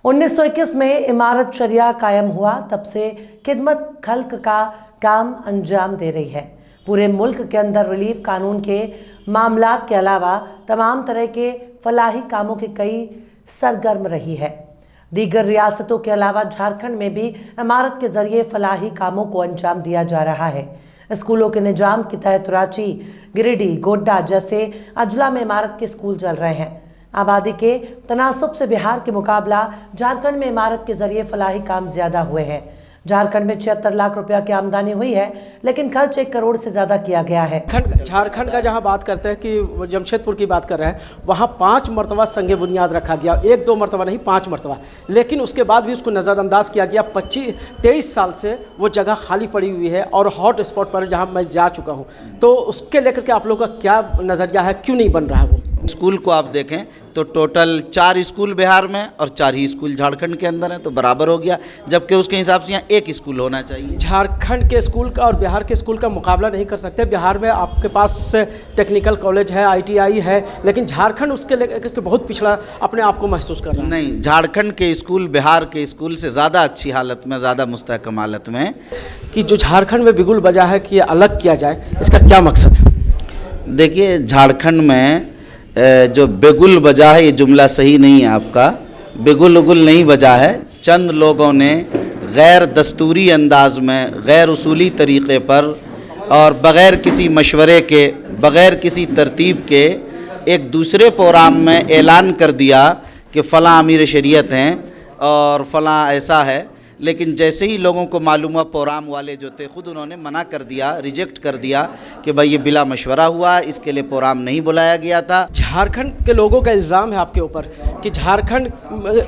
1921 में इमारत शरिया कायम हुआ, तब से खिदमत खल्क का काम अंजाम दे रही है। पूरे मुल्क के अंदर रिलीफ कानून के मामलात के अलावा तमाम तरह के फलाही कामों के कई सरगर्म रही है। दीगर रियासतों के अलावा झारखंड में भी इमारत के जरिए फलाही कामों को अंजाम दिया जा रहा है। स्कूलों के निजाम के तहत रांची, गिरिडीह, गोड्डा जैसे अजला में इमारत के स्कूल चल रहे हैं। आबादी के तनासुब से बिहार के मुकाबला झारखंड में इमारत के जरिए फलाही काम ज्यादा हुए हैं। झारखंड में 76 लाख रुपया की आमदनी हुई है, लेकिन खर्च 1 करोड़ से ज्यादा किया गया है। झारखंड का जहां बात करते हैं कि जमशेदपुर की बात कर रहे हैं, वहां 5 मरतबा संग बुनियाद रखा गया, 1-2 मरतबा नहीं 5 मरतबा, लेकिन उसके बाद भी उसको नज़रअंदाज किया गया। 23 साल से वो जगह खाली पड़ी हुई है और हॉट स्पॉट पर जहाँ मैं जा चुका हूँ, तो उसके लेकर के आप लोगों का क्या नज़रिया है, क्यों नहीं बन रहा है वो? स्कूल को आप देखें तो टोटल 4 स्कूल बिहार में और 4 ही स्कूल झारखंड के अंदर हैं, तो बराबर हो गया, जबकि उसके हिसाब से यहाँ 1 स्कूल होना चाहिए। झारखंड के स्कूल का और बिहार के स्कूल का मुकाबला नहीं कर सकते। बिहार में आपके पास टेक्निकल कॉलेज है, ITI है, लेकिन झारखंड उसके लेकर बहुत पिछड़ा अपने आप को महसूस कर रहा है। नहीं, झारखंड के स्कूल बिहार के स्कूल से ज़्यादा अच्छी हालत में, ज़्यादा मुस्तहकम हालत में। कि जो झारखंड में बिगुल बजा है कि अलग किया जाए, इसका क्या मकसद है? देखिए, झारखंड में जो बेगुल बजा है, ये जुमला सही नहीं है आपका। बेगुल उगुल नहीं बजा है। चंद लोगों ने गैर दस्तूरी अंदाज में, गैर उसूली तरीक़े पर और बग़ैर किसी मशवरे के, बग़ैर किसी तरतीब के एक दूसरे प्रोग्राम में ऐलान कर दिया कि फ़लाँ अमीर शरीयत हैं और फ़लाँ ऐसा है, लेकिन जैसे ही लोगों को मालूम हुआ, प्रोग्राम वाले जो थे खुद उन्होंने मना कर दिया, रिजेक्ट कर दिया कि भाई ये बिला मशवरा हुआ, इसके लिए प्रोग्राम नहीं बुलाया गया था। झारखंड के लोगों का इल्ज़ाम है आपके ऊपर कि झारखंड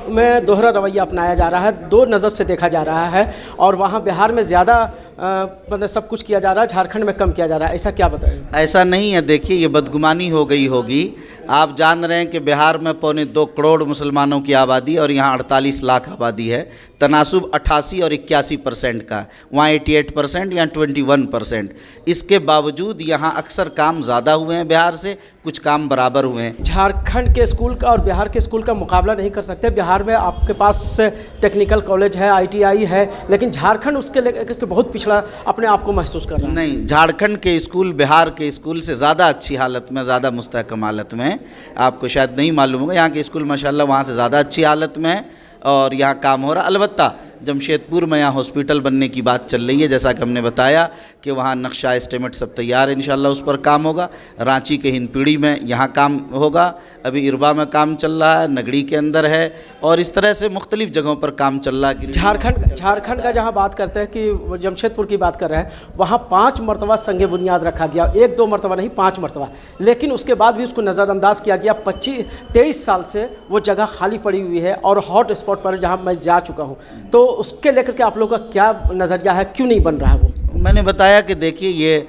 में दोहरा रवैया अपनाया जा रहा है, 2 नज़र से देखा जा रहा है, और वहाँ बिहार में ज़्यादा मतलब सब कुछ किया जा रहा है, झारखंड में कम किया जा रहा है। ऐसा क्या बताएं? ऐसा नहीं है। देखिए, ये बदगुमानी हो गई होगी। आप जान रहे हैं कि बिहार में 2.25 करोड़ मुसलमानों की आबादी और यहाँ 48 लाख आबादी है। तनासुब 88 और 81% का, वहाँ 88% या 21%। इसके बावजूद यहाँ अक्सर काम ज़्यादा हुए हैं बिहार से, कुछ काम बराबर हुए हैं। झारखंड के स्कूल का और बिहार के स्कूल का मुकाबला नहीं कर सकते। बिहार में आपके पास टेक्निकल कॉलेज है, ITI है, लेकिन झारखंड उसके लेकर बहुत पिछड़ा अपने आप को महसूस कर रहा है। नहीं, झारखंड के स्कूल बिहार के स्कूल से ज़्यादा अच्छी हालत में, ज़्यादा मुस्तहकम हालत में। आपको शायद नहीं मालूम होगा, यहाँ के स्कूल माशाल्लाह वहाँ से ज़्यादा अच्छी हालत में है और यहाँ काम हो रहा। अलबत्ता जमशेदपुर में यहाँ हॉस्पिटल बनने की बात चल रही है, जैसा कि हमने बताया कि वहाँ नक्शा एस्टिमेट सब तैयार है, इंशाल्लाह उस पर काम होगा। रांची के हिंदपीढ़ी में यहाँ काम होगा, अभी इरबा में काम चल रहा है, नगड़ी के अंदर है, और इस तरह से मुख्तलिफ जगहों पर काम चल रहा है। झारखंड का जहाँ बात करते हैं कि जमशेदपुर की बात कर रहे हैं, वहाँ 5 मरतबा संग बुनियाद रखा गया, 1-2 मरतबा नहीं 5 मरतबा, लेकिन उसके बाद भी उसको नज़रअंदाज किया गया। 23 साल से वो जगह खाली पड़ी हुई है और हॉट स्पॉट पर जहाँ मैं जा चुका हूँ, तो उसके लेकर के आप लोगों का क्या नज़रिया है, क्यों नहीं बन रहा है वो? मैंने बताया कि देखिए, ये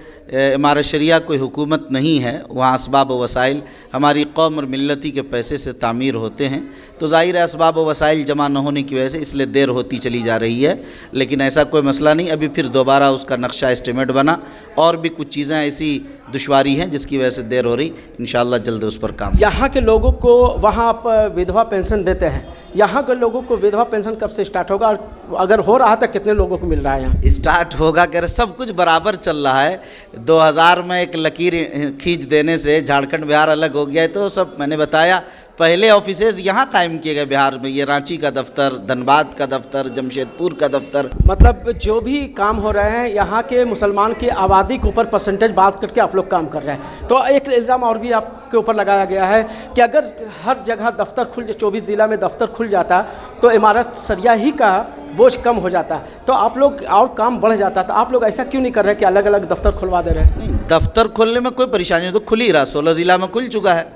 इमारत शरिया कोई हुकूमत नहीं है, वहाँ असबाब व वसाइल हमारी कौम और मिल्लती के पैसे से तामीर होते हैं, तो ज़ाहिर है असबाब व वसाइल जमा न होने की वजह से इसलिए देर होती चली जा रही है। लेकिन ऐसा कोई मसला नहीं, अभी फिर दोबारा उसका नक्शा एस्टिमेट बना और भी कुछ चीज़ें ऐसी दुश्वारी हैं जिसकी वजह से देर हो रही, इंशाअल्लाह जल्द उस पर काम। यहाँ के लोगों को वहाँ आप विधवा पेंशन देते हैं, यहाँ के लोगों को विधवा पेंशन कब से स्टार्ट होगा, और अगर हो रहा था कितने लोगों को मिल रहा है? यहाँ स्टार्ट होगा, कह रहे सब कुछ बराबर चल रहा है। 2000 में एक लकीर खींच देने से झारखंड बिहार अलग हो गया है, तो सब मैंने बताया पहले ऑफिसेज यहाँ कायम किए गए बिहार में, ये रांची का दफ्तर, धनबाद का दफ्तर, जमशेदपुर का दफ्तर। मतलब जो भी काम हो रहे हैं यहाँ के मुसलमान की आबादी के ऊपर परसेंटेज बात करके आप लोग काम कर रहे हैं। तो एक इल्ज़ाम और भी आपके ऊपर लगाया गया है कि अगर हर जगह दफ्तर 24 ज़िला में दफ्तर खुल जाता तो इमारत शरिया ही का बोझ कम हो जाता, तो आप लोग और काम बढ़ जाता। तो आप लोग ऐसा क्यों नहीं कर रहे कि अलग अलग दफ्तर खुलवा दे रहे हैं? नहीं, दफ्तर खोलने में कोई परेशानी नहीं, तो खुल ही रहा। 16 ज़िला में खुल चुका है,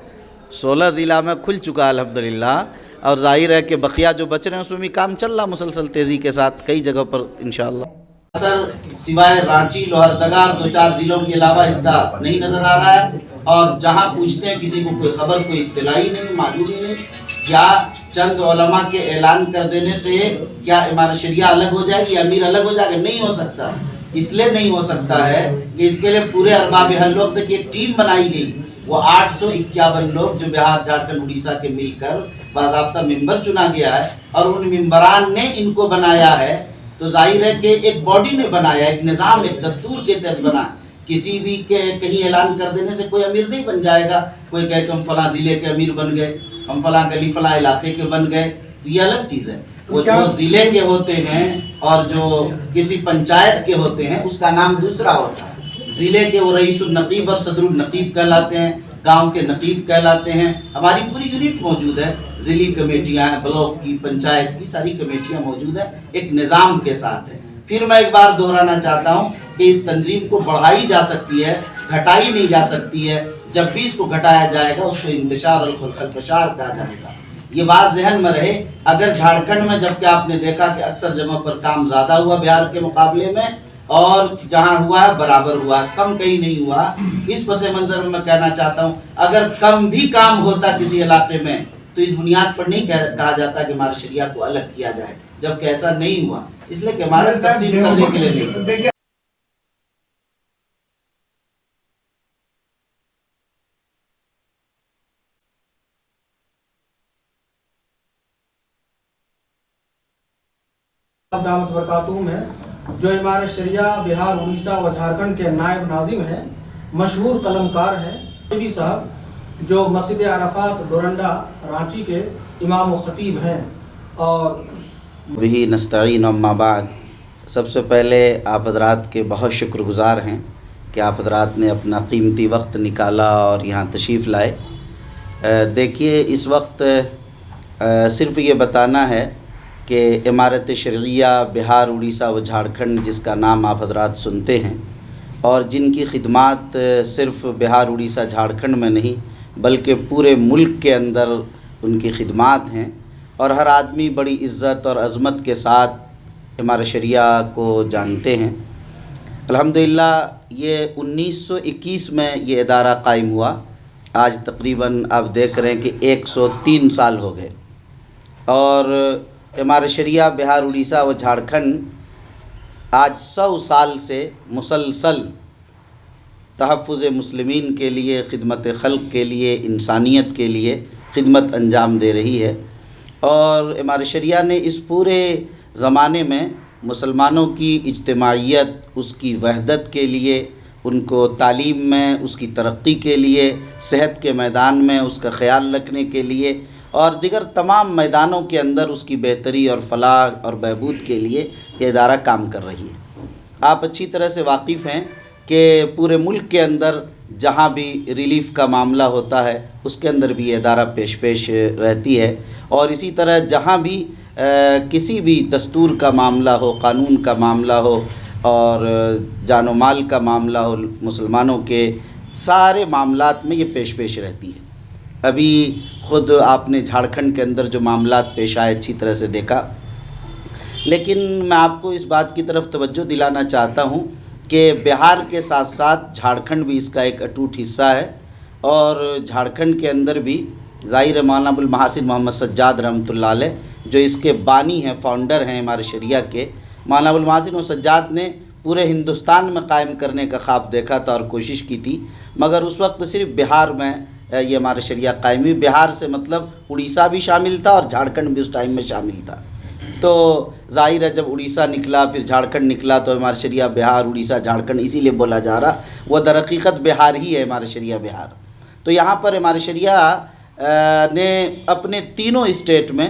16 ज़िला में खुल चुका है अल्हम्दुलिल्लाह, और जाहिर है कि बकिया जो बच रहे हैं उसमें भी काम चल रहा मुसलसल तेज़ी के साथ कई जगह पर इंशाअल्लाह। सर, सिवाय रांची, लोहरदगा और 2-4 ज़िलों के अलावा इसका नहीं नज़र आ रहा है, और जहाँ पूछते हैं किसी को कोई खबर, कोई इत्तलाई नहीं, मालूम ही नहीं। क्या चंद उलमा के ऐलान कर देने से क्या इमारत शरिया अलग हो जाएगी, अमीर अलग हो जाएगा? नहीं हो सकता। इसलिए नहीं हो सकता है कि इसके लिए पूरे अरबाब हल वक्त की एक टीम बनाई गई, वो 851 लोग जो बिहार, झारखंड, उड़ीसा के मिलकर बाज़ाब्ता मिंबर चुना गया है और उन मिंबरान ने इनको बनाया है, तो जाहिर है कि एक बॉडी ने बनाया, एक निज़ाम, एक दस्तूर के तहत बना। किसी भी के कहीं ऐलान कर देने से कोई अमीर नहीं बन जाएगा। कोई कहे कि हम फलां ज़िले के अमीर बन गए, हम फलां गली फलां इलाके के बन गए, तो ये अलग चीज़ है। वो जो ज़िले के होते हैं और जो किसी पंचायत के होते हैं उसका नाम दूसरा होता है। ज़िले के वो रईसुल नकीब और सदरुल नकीब कहलाते हैं, गांव के नकीब कहलाते हैं। हमारी पूरी यूनिट मौजूद है, ज़िली कमेटियाँ, ब्लॉक की, पंचायत की सारी कमेटियाँ मौजूद हैं, एक निज़ाम के साथ है। फिर मैं एक बार दोहराना चाहता हूँ कि इस तंजीम को बढ़ाई जा सकती है, घटाई नहीं जा सकती है। जब भी इसको घटाया जाएगा उसको इंतशार और खलफशार कहा जाएगा। ये बात जहन में रहे। अगर झारखंड में, जबकि आपने देखा कि अक्सर जगहों पर काम ज़्यादा हुआ बिहार के मुकाबले में, और जहाँ हुआ बराबर हुआ, कम कहीं नहीं हुआ। इस पसे मंजर में मैं कहना चाहता हूँ, अगर कम भी काम होता किसी इलाके में तो इस बुनियाद पर नहीं कहा जाता कि हमारे शरिया को अलग किया जाए, जबकि ऐसा नहीं हुआ। इसलिए कि हमारा तकसीम करने के लिए नहीं। दामत बरकातुहू में जो इमारत शरिया बिहार, उड़ीसा व झारखंड के नायब नाजिम हैं, मशहूर कलमकार हैं, भी साहब जो मस्जिद अरफात डोरंडा रांची के इमाम व खतीब हैं। और वही नस्तईन अम्मा बाद, सबसे पहले आप हज़रात के बहुत शुक्रगुज़ार हैं कि आप हज़रात ने अपना कीमती वक्त निकाला और यहाँ तशरीफ़ लाए। देखिए, इस वक्त सिर्फ़ ये बताना है कि इमारत शरिया बिहार, उड़ीसा व झारखंड जिसका नाम आप हज़रात सुनते हैं और जिनकी खिदमात सिर्फ़ बिहार, उड़ीसा, झारखंड में नहीं बल्कि पूरे मुल्क के अंदर उनकी खिदमात हैं, और हर आदमी बड़ी इज़्ज़त और अज़मत के साथ इमारत शरिया को जानते हैं। अल्हम्दुलिल्लाह ये 1921 में ये इदारा कायम हुआ। आज तकरीबन आप देख रहे हैं कि 103 साल हो गए, और इमारत शरिया बिहार, उड़ीसा व झारखंड आज 100 साल से मुसलसल तहफ़्फ़ुज़ मुस्लिमीन के लिए, खिदमत खल्क़ के लिए, इंसानियत के लिए खिदमत अंजाम दे रही है। और इमारत शरिया ने इस पूरे ज़माने में मुसलमानों की इज्तिमाइयत, उसकी वहदत के लिए, उनको तालीम में उसकी तरक्की के लिए, सेहत के मैदान में उसका ख़याल रखने के लिए और दिगर तमाम मैदानों के अंदर उसकी बेहतरी और फलाह और बहबूद के लिए ये इदारा काम कर रही है। आप अच्छी तरह से वाकिफ़ हैं कि पूरे मुल्क के अंदर जहाँ भी रिलीफ़ का मामला होता है उसके अंदर भी ये इदारा पेश रहती है, और इसी तरह जहाँ भी किसी भी दस्तूर का मामला हो, कानून का मामला हो और जान व माल का मामला हो, मुसलमानों के सारे मामलात में ये पेश रहती है। अभी ख़ुद आपने झारखंड के अंदर जो मामलात पेश आए अच्छी तरह से देखा, लेकिन मैं आपको इस बात की तरफ तवज्जो दिलाना चाहता हूँ कि बिहार के साथ साथ झारखंड भी इसका एक अटूट हिस्सा है, और झारखंड के अंदर भी ज़ाहिर मौलाना अबुल महासिन मोहम्मद सज्जाद रहमतुल्लाह अलैह जो इसके बानी हैं, फाउंडर हैं इमारत शरिया के, मौलाना अबुल महासिन और सज्जाद ने पूरे हिंदुस्तान में कायम करने का ख्वाब देखा था और कोशिश की थी, मगर उस वक्त सिर्फ बिहार में ये इमारत शरिया कायम हुई। बिहार से मतलब उड़ीसा भी शामिल था और झारखंड भी उस टाइम में शामिल था। तो ज़ाहिर है जब उड़ीसा निकला फिर झारखंड निकला तो इमारत शरिया बिहार, उड़ीसा, झारखंड इसीलिए बोला जा रहा, वह दरहकीकत बिहार ही है, इमारत शरिया बिहार। तो यहाँ पर इमारत शरिया ने अपने तीनों स्टेट में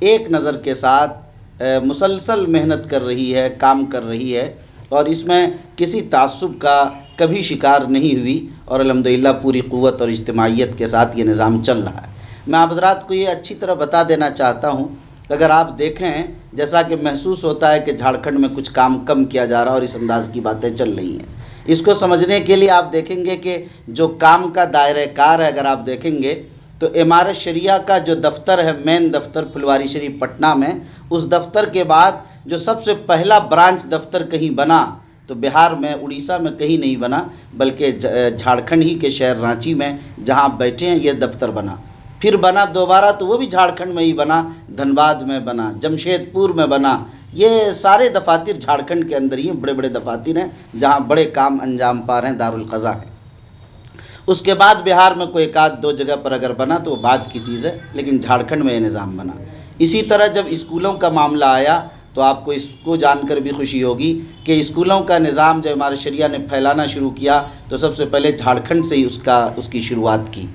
एक नज़र के साथ मुसलसल मेहनत कर रही है, काम कर रही है, और इसमें किसी तासुब का कभी शिकार नहीं हुई, और अल्हम्दुलिल्लाह पूरी क़ुव्वत और इज्तिमाइयत के साथ ये निज़ाम चल रहा है। मैं आप हज़रात को ये अच्छी तरह बता देना चाहता हूँ, अगर आप देखें जैसा कि महसूस होता है कि झारखंड में कुछ काम कम किया जा रहा है और इस अंदाज़ की बातें चल रही हैं। इसको समझने के लिए आप देखेंगे कि जो काम का दायरा कार है, अगर आप देखेंगे तो इमारत शरिया का जो दफ्तर है, मेन दफ्तर फुलवारी शरीफ पटना में, उस दफ्तर के बाद जो सबसे पहला ब्रांच दफ्तर कहीं बना तो बिहार में, उड़ीसा में कहीं नहीं बना, बल्कि झारखंड ही के शहर रांची में जहाँ बैठे हैं ये दफ्तर बना। फिर बना दोबारा तो वो भी झारखंड में ही बना, धनबाद में बना, जमशेदपुर में बना। ये सारे दफातर झारखंड के अंदर ही बड़े बड़े दफातर हैं जहाँ बड़े काम अंजाम पा रहे हैं, दारुल क़ज़ा है। उसके बाद बिहार में कोई एक आध दो जगह पर अगर बना तो वो बात की चीज़ है, लेकिन झारखंड में ये निज़ाम बना। इसी तरह जब स्कूलों का मामला आया तो आपको इसको जानकर भी खुशी होगी कि स्कूलों का निज़ाम जब हमारे शरिया ने फैलाना शुरू किया तो सबसे पहले झारखंड से ही उसकी शुरुआत की।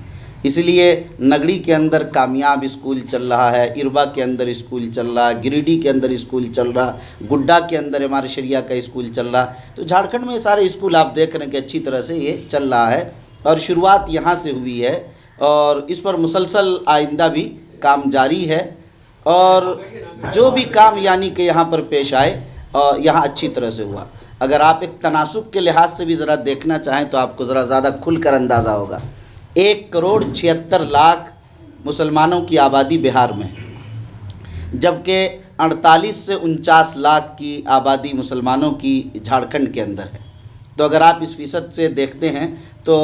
इसलिए नगड़ी के अंदर कामयाब स्कूल चल रहा है, इरबा के अंदर स्कूल चल रहा है, गिरिडीह के अंदर स्कूल चल रहा, गुड्डा के अंदर हमारे शरिया का स्कूल चल रहा। तो झारखंड में सारे स्कूल आप देख रहे हैं कि अच्छी तरह से ये चल रहा है और शुरुआत यहाँ से हुई है और इस पर मुसलसल आइंदा भी काम जारी है। और जो भी काम यानी कि यहाँ पर पेश आए यहाँ अच्छी तरह से हुआ। अगर आप एक तनासुब के लिहाज से भी ज़रा देखना चाहें तो आपको ज़रा ज़्यादा खुलकर अंदाज़ा होगा। 1,76,00,000 मुसलमानों की आबादी बिहार में है, जबकि 48 से 49 लाख की आबादी मुसलमानों की झारखंड के अंदर है। तो अगर आप इस फ़ीसद से देखते हैं तो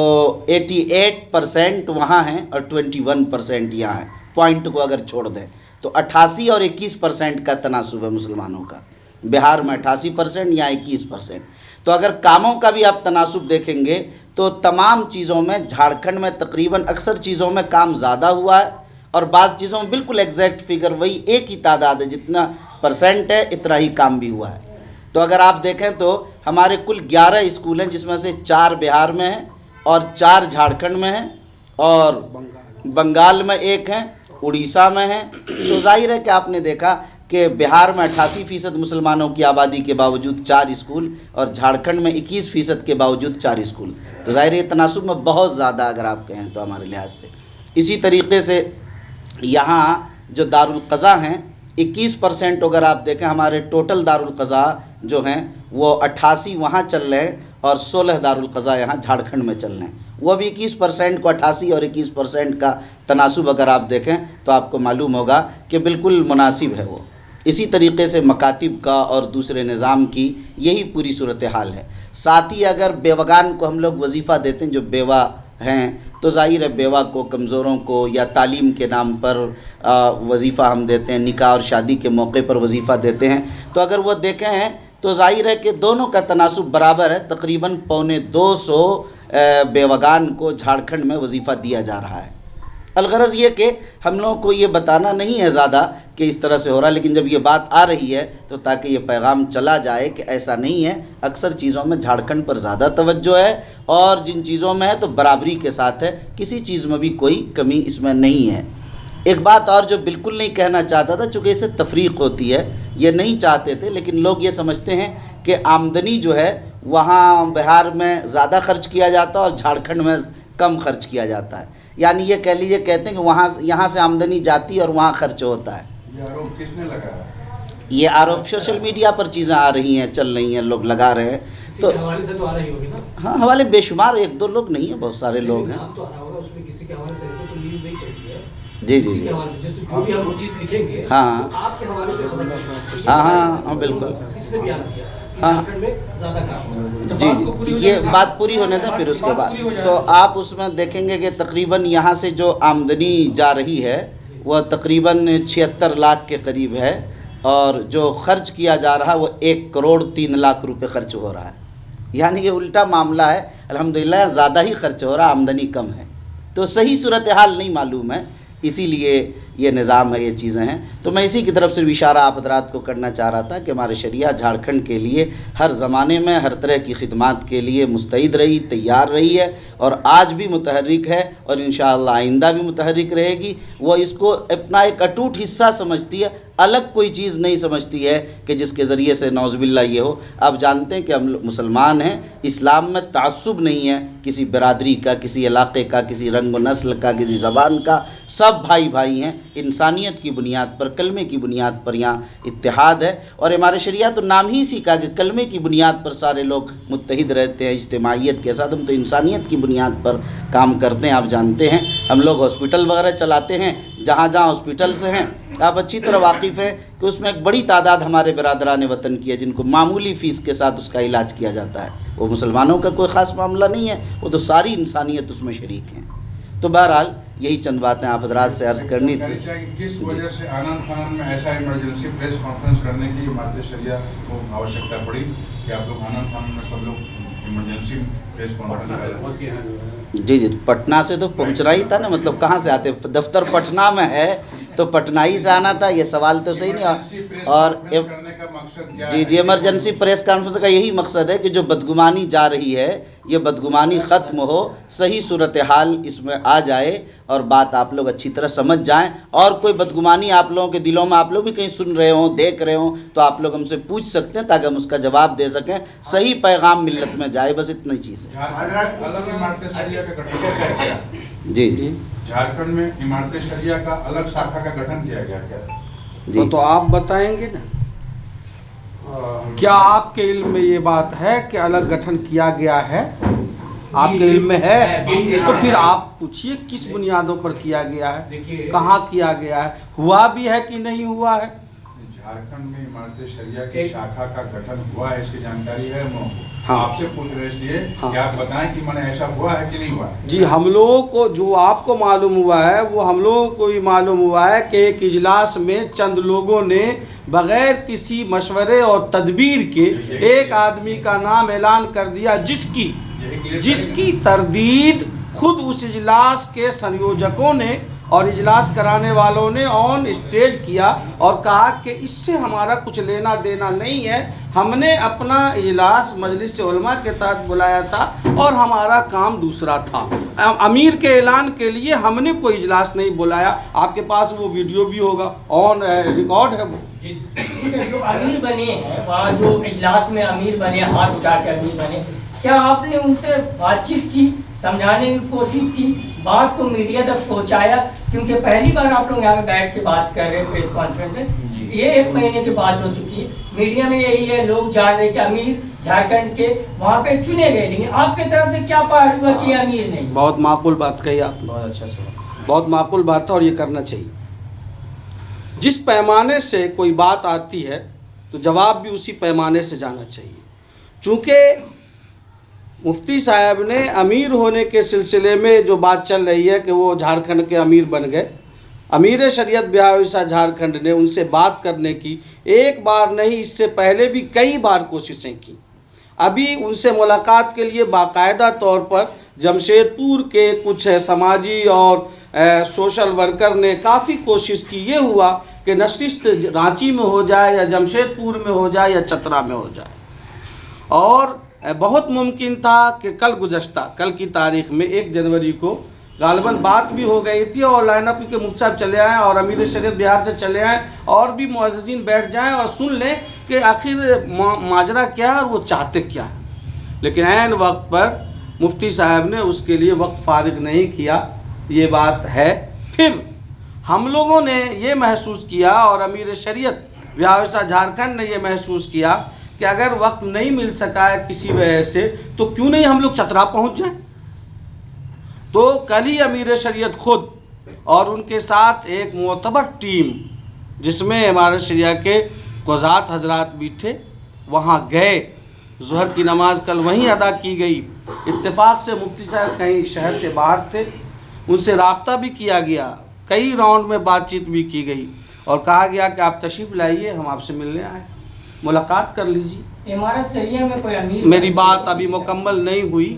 88% वहाँ हैं और 21% यहाँ है। पॉइंट को अगर छोड़ दें तो 88 और 21% का तनासुब है मुसलमानों का। बिहार में 88% या 21%। तो अगर कामों का भी आप तनासुब देखेंगे तो तमाम चीज़ों में झारखंड में तकरीबन अक्सर चीज़ों में काम ज़्यादा हुआ है और बाज़ चीज़ों में बिल्कुल एग्जैक्ट फिगर वही एक ही तादाद है, जितना परसेंट है इतना ही काम भी हुआ है। तो अगर आप देखें तो हमारे कुल 11 स्कूल हैं, जिसमें से 4 बिहार में हैं और 4 झारखंड में हैं और बंगाल में 1 हैं, उड़ीसा में है। तो जाहिर है कि आपने देखा कि बिहार में 88% मुसलमानों की आबादी के बावजूद 4 स्कूल और झारखंड में 21% के बावजूद 4 स्कूल। तो जाहिर है तनासुब में बहुत ज़्यादा अगर आप कहें तो हमारे लिहाज से। इसी तरीके से यहाँ जो दारुल क़ज़ा हैं 21% अगर आप देखें, हमारे टोटल दारुल क़ज़ा जो हैं वो 88 वहाँ चल रहे हैं और 16 दारुल क़ज़ा यहाँ झारखंड में चल रहे हैं। वो भी 21% को 88 और 21% का तनासुब अगर आप देखें तो आपको मालूम होगा कि बिल्कुल मुनासिब है वो। इसी तरीके से मकातिब का और दूसरे निज़ाम की यही पूरी सूरत हाल है। साथ ही अगर बेवगान को हम लोग वजीफ़ा देते हैं, जो बेवा हैं, तो ज़ाहिर है बेवा को, कमज़ोरों को या तालीम के नाम पर वजीफ़ा हम देते हैं, निकाह और शादी के मौके पर वजीफ़ा देते हैं। तो अगर वो देखें हैं तो ज़ाहिर है कि दोनों का तनासुब बराबर है। तकरीबन 250 बेवगान को झारखंड में वजीफ़ा दिया जा रहा है। अलगरज़ ये कि हम लोगों को ये बताना नहीं है ज़्यादा कि इस तरह से हो रहा है, लेकिन जब ये बात आ रही है तो ताकि ये पैगाम चला जाए कि ऐसा नहीं है। अक्सर चीज़ों में झारखंड पर ज़्यादा तवज्जो है और जिन चीज़ों में है तो बराबरी के साथ है, किसी चीज़ में भी कोई कमी इसमें नहीं है। एक बात और जो बिल्कुल नहीं कहना चाहता था, चूँकि इससे तफरीक होती है, ये नहीं चाहते थे, लेकिन लोग ये समझते हैं कि आमदनी जो है वहाँ बिहार में ज़्यादा खर्च किया जाता है और झारखंड में कम खर्च किया जाता है। यानी ये कह लीजिए, कहते हैं कि वहाँ यहाँ से आमदनी जाती है और वहाँ खर्च होता है। ये आरोप किसने लगाया? ये आरोप सोशल मीडिया पर चीज़ें आ रही हैं, चल रही हैं, लोग लगा रहे हैं। तो हवाले से तो आ रही होगी ना? हाँ, हवाले बेशुमार, 1-2 लोग नहीं है, बहुत सारे लोग हैं। नाम तो आ रहा होगा उसमें, किसी के हवाले से ऐसे तो न्यूज़ नहीं चलती है। जी जी किसी जी, के हवाले से जो भी हम चीज़ लिखेंगे, हाँ आपके हवाले से खबर चलती है। हाँ हाँ हाँ बिल्कुल, किसने बयान किया? हाँ। झारखंड में ज़्यादा काम हो रहा है। जी जी, ये बात पूरी होने दें फिर उसके बाद तो आप उसमें देखेंगे कि तकरीबन यहाँ से जो आमदनी जा रही है वह तकरीबन 76 लाख के करीब है और जो खर्च किया जा रहा है वो 1,03,00,000 रुपये खर्च हो रहा है। यानी ये उल्टा मामला है। अल्हम्दुलिल्लाह ज़्यादा ही खर्च हो रहा है, आमदनी कम है। तो सही सूरत हाल नहीं मालूम है, इसीलिए ये निज़ाम है, ये चीज़ें हैं। तो मैं इसी की तरफ से इशारा आप हज़रात को करना चाह रहा था कि हमारे शरिया झारखंड के लिए हर ज़माने में हर तरह की खिदमात के लिए मुस्तैद रही, तैयार रही है और आज भी मुतहर्रिक है और इंशाअल्लाह आइंदा भी मुतहर्रिक रहेगी। वो इसको अपना एक अटूट हिस्सा समझती है, अलग कोई चीज़ नहीं समझती है कि जिसके ज़रिए से नौज़ुबिल्लाह ये हो। आप जानते हैं कि हम मुसलमान हैं, इस्लाम में तासुब नहीं है किसी बिरादरी का, किसी इलाक़े का, किसी रंग व नस्ल का, किसी ज़बान का। सब भाई भाई हैं, इंसानियत की बुनियाद पर, कलमे की बुनियाद पर यहाँ इत्तेहाद है। और हमारे शरिया तो नाम ही सीखा कि कलमे की बुनियाद पर सारे लोग मुत्तहिद रहते हैं, इज्तिमाइयत के साथ। हम तो इंसानियत की बुनियाद पर काम करते हैं। आप जानते हैं हम लोग हॉस्पिटल वगैरह चलाते हैं, जहाँ जहाँ हॉस्पिटल्स हैं आप अच्छी तरह वाकिफ़ हैं कि उसमें एक बड़ी तादाद हमारे बिरादरान वतन की है जिनको मामूली फ़ीस के साथ उसका इलाज किया जाता है। वो मुसलमानों का कोई ख़ास मामला नहीं है, वो तो सारी इंसानियत उसमें शरीक हैं। तो बहरहाल यही चंद बातें आप हज़रात से अर्ज़ करनी थी। किस वजह से आनन फानन में ऐसा इमरजेंसी प्रेस कॉन्फ्रेंस करने की मारते शरिया को आवश्यकता पड़ी कि आप लोग आनन फानन में सब लोग इमरजेंसी प्रेस कॉन्फ्रेंस जी जी, पटना से तो पहुंचना ही था ना, मतलब कहाँ से आते, दफ्तर पटना में है तो पटना ही से आना था, ये सवाल तो सही इमरजेंसी नहीं। प्रेस और कॉन्फ्रेंस करने का मकसद क्या जी है? जी, इमरजेंसी प्रेस कॉन्फ्रेंस का यही मकसद है कि जो बदगुमानी जा रही है ये बदगुमानी ख़त्म हो, सही सूरत हाल इसमें आ जाए और बात आप लोग अच्छी तरह समझ जाएं। और कोई बदगुमानी आप लोगों के दिलों में आप लोग भी कहीं सुन रहे हो, देख रहे हो, तो आप लोग हमसे पूछ सकते हैं ताकि हम उसका जवाब दे सकें, सही पैगाम मिल्लत में जाए, बस इतनी चीज़ है। झारखंड अलग इमारत शरिया का गठन किया गया। जी जी झारखंड में इमारत शरिया का अलग शाखा का गठन किया गया क्या? जी। तो आप बताएंगे ना, क्या आपके इल्म में ये बात है कि अलग गठन किया गया है? आपके इल्म में है तो फिर आप पूछिए किस बुनियादों पर किया गया है, देखिए, कहाँ किया गया है, हुआ भी है कि नहीं हुआ है? झारखंड में इमारत शरिया की शाखा का गठन हुआ है, इसकी जानकारी है हम लोगों को। हाँ। आपसे पूछ रहे इसलिए हाँ। कि आप बताएं कि मैंने ऐसा हुआ है कि नहीं हुआ है। जी, हम लोगों को जो आपको मालूम हुआ है वो हम लोगों को भी मालूम हुआ है कि एक इजलास में चंद लोगों ने बगैर किसी मशवरे और तदबीर के एक आदमी का नाम ऐलान कर दिया जिसकी तरदीद खुद उस इजलास के संयोजकों ने और इजलास कराने वालों ने ऑन स्टेज किया और कहा कि इससे हमारा कुछ लेना देना नहीं है, हमने अपना इजलास मजलिस उलमा के तहत बुलाया था और हमारा काम दूसरा था। अमीर के ऐलान के लिए हमने कोई इजलास नहीं बुलाया। आपके पास वो वीडियो भी होगा, ऑन रिकॉर्ड है वो। जो अमीर बने हैं वहाँ, जो इजलास में अमीर बने, हाथ उठा के अमीर बने, क्या आपने उनसे बातचीत की, समझाने की कोशिश की, बात को मीडिया तक पहुंचाया? क्योंकि पहली बार आप लोग यहाँ पे बैठ के बात कर रहे हैं प्रेस कॉन्फ्रेंस में, ये 1 महीने की बात हो चुकी है, मीडिया में यही है, लोग जान रहे कि अमीर झारखंड के वहाँ पे चुने गए, लेकिन आपके तरफ से क्या पहल हुआ कि अमीर नहीं? बहुत माकूल बात कही आपने, बहुत अच्छा सवाल, बहुत माकूल बात है और ये करना चाहिए। जिस पैमाने से कोई बात आती है तो जवाब भी उसी पैमाने से जाना चाहिए। चूँकि मुफ्ती साहब ने अमीर होने के सिलसिले में जो बात चल रही है कि वो झारखंड के अमीर बन गए, अमीर शरीयत ब्याह झारखंड ने उनसे बात करने की एक बार नहीं, इससे पहले भी कई बार कोशिशें की। अभी उनसे मुलाकात के लिए बाकायदा तौर पर जमशेदपुर के कुछ समाजी और सोशल वर्कर ने काफ़ी कोशिश की। ये हुआ कि नशिस्त रांची में हो जाए या जमशेदपुर में हो जाए या चतरा में हो जाए, और बहुत मुमकिन था कि कल की तारीख़ में 1 जनवरी को गालबन बात भी हो गई थी और लाइनअप के मुफ्ती साहब चले आएँ और अमीर शरीयत बिहार से चले आएँ और भी मुअज़्ज़िज़ीन बैठ जाएं और सुन लें कि आखिर माजरा क्या है और वो चाहते क्या है। लेकिन ऐन वक्त पर मुफ्ती साहब ने उसके लिए वक्त फारिग नहीं किया, ये बात है। फिर हम लोगों ने ये महसूस किया और अमीर शरीयत बिहार झारखंड ने ये महसूस किया कि अगर वक्त नहीं मिल सका है किसी वजह से तो क्यों नहीं हम लोग चतरा पहुंच जाएं। तो कल ही अमीर शरीयत खुद और उनके साथ एक मोतबर टीम जिसमें इमारत शरिया के क़ुज़ात हजरात भी थे, वहाँ गए। ज़ुहर की नमाज़ कल वहीं अदा की गई। इत्तेफाक से मुफ्ती साहब कहीं शहर से बाहर थे, उनसे रब्ता भी किया गया, कई राउंड में बातचीत भी की गई और कहा गया कि आप तशरीफ़ लाइए, हम आपसे मिलने आए, मुलाकात कर लीजिए। इमारत शरिया में कोई अमीर, मेरी बात अभी मुकम्मल नहीं हुई,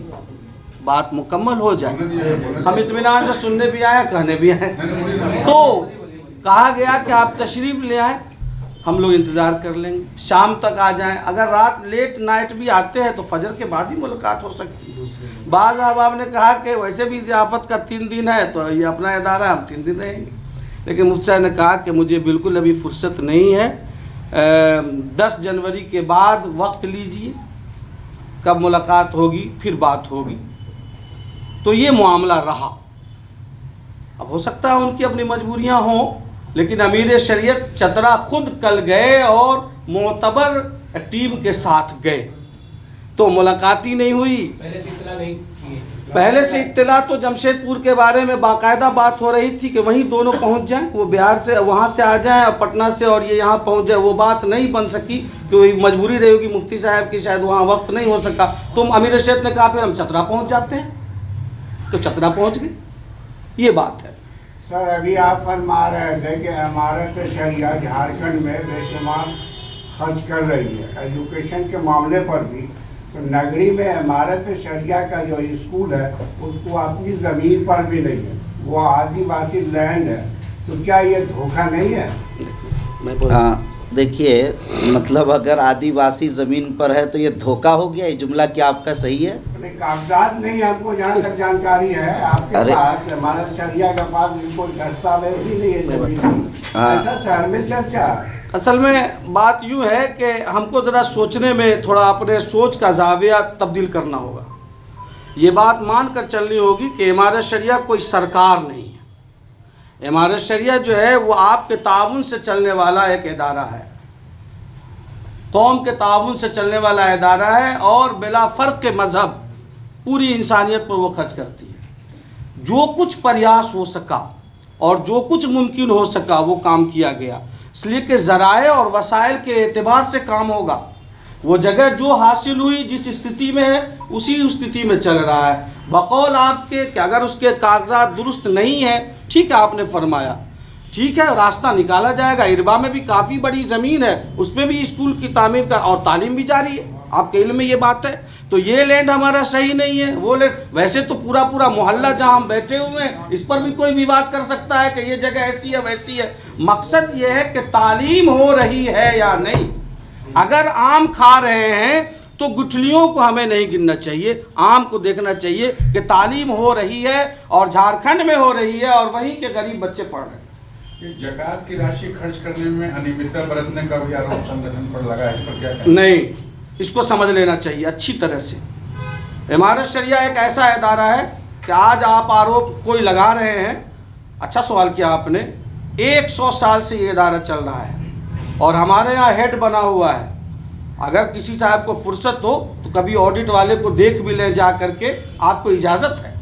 बात मुकम्मल हो जाए, हम इत्मीनान से सुनने भी आए, कहने भी आए। तो कहा गया कि आप तशरीफ़ ले आए, हम लोग इंतज़ार कर लेंगे, शाम तक आ जाएं। अगर रात लेट नाइट भी आते हैं तो फजर के बाद ही मुलाकात हो सकती है। बाज़ अहबाब ने कहा कि वैसे भी ज़ियाफ़त का 3 दिन है तो ये अपना इदारा है, हम 3 दिन रहेंगे। लेकिन मुफ्ती साहब ने कहा कि मुझे बिल्कुल अभी फुर्सत नहीं है, 10 जनवरी के बाद वक्त लीजिए, कब मुलाकात होगी फिर बात होगी। तो ये मामला रहा। अब हो सकता है उनकी अपनी मजबूरियां हों, लेकिन अमीर शरीयत चतरा खुद कल गए और मोतबर टीम के साथ गए, तो मुलाकात ही नहीं हुई। पहले से इत्तला नहीं की है। पहले से इत्तला तो जमशेदपुर के बारे में बाकायदा बात हो रही थी कि वहीं दोनों पहुंच जाएं, वो बिहार से वहां से आ जाएं और पटना से और ये यहाँ पहुंच जाए। वो बात नहीं बन सकी क्योंकि मजबूरी रही होगी मुफ्ती साहब की, शायद वहाँ वक्त नहीं हो सका। तो अमीर शरीयत ने कहा फिर हम चतरा पहुँच जाते हैं, तो चतरा पहुँच गए। ये बात है। सर, अभी आप फरमा रहे थे कि इमारत शरिया झारखंड में बेशुमार खर्च कर रही है, एजुकेशन के मामले पर भी तो नगरी में इमारत शरिया का जो स्कूल है उसको अपनी ज़मीन पर भी नहीं है, वो आदिवासी लैंड है, तो क्या ये धोखा नहीं है? हाँ, देखिए, मतलब अगर आदिवासी ज़मीन पर है तो ये धोखा हो गया। ये जुमला क्या आपका सही है? कागजात नहीं, हमको जहाँ तक जानकारी है आपके पास, इमारत शरिया के पास कोई दस्तावेज ही नहीं है जमीन। ऐसा शहर में चर्चा। असल में बात यूँ है कि हमको ज़रा सोचने में थोड़ा अपने सोच का ज़ाविया तब्दील करना होगा। ये बात मान कर चलनी होगी कि इमारत शरिया कोई सरकार नहीं है। इमारत शरिया जो है वो आपके ताउन से चलने वाला एक इदारा है, कौम के ताउन से चलने वाला इदारा है, और बिला फ़र्क के मज़हब पूरी इंसानियत पर वो खर्च करती है। जो कुछ प्रयास हो सका और जो कुछ मुमकिन हो सका वो काम किया गया, इसलिए कि ज़राए और वसाइल के एतबार से काम होगा। वो जगह जो हासिल हुई जिस स्थिति में है उसी स्थिति में चल रहा है। बकौल आपके कि अगर उसके कागजात दुरुस्त नहीं है, ठीक है, आपने फरमाया, ठीक है, रास्ता निकाला जाएगा। इरबा में भी काफ़ी बड़ी ज़मीन है, उस पर भी स्कूल की तामीर का और तालीम भी जारी है, आपके इल्म में ये बात है। तो ये लैंड हमारा सही नहीं है, वो लैंड वैसे तो पूरा मोहल्ला जहाँ हम बैठे हुए हैं इस पर भी कोई विवाद कर सकता है कि ये जगह ऐसी है वैसी है। मकसद ये है कि तालीम हो रही है या नहीं। अगर आम खा रहे हैं तो गुठलियों को हमें नहीं गिनना चाहिए, आम को देखना चाहिए कि तालीम हो रही है और झारखंड में हो रही है और वहीं के गरीब बच्चे पढ़ रहे हैं। ये ज़कात की राशि खर्च करने में अनियमितता बरतने का भी आरोप संगठन पर लगा है, इस पर क्या कहना? नहीं, इसको समझ लेना चाहिए अच्छी तरह से। इमारत शरिया एक ऐसा इदारा है कि आज आप आरोप कोई लगा रहे हैं, अच्छा सवाल किया आपने। 100 साल से ये इदारा चल रहा है और हमारे यहाँ हेड बना हुआ है। अगर किसी साहब को फुर्सत हो तो कभी ऑडिट वाले को देख भी ले जा करके, आपको इजाज़त है।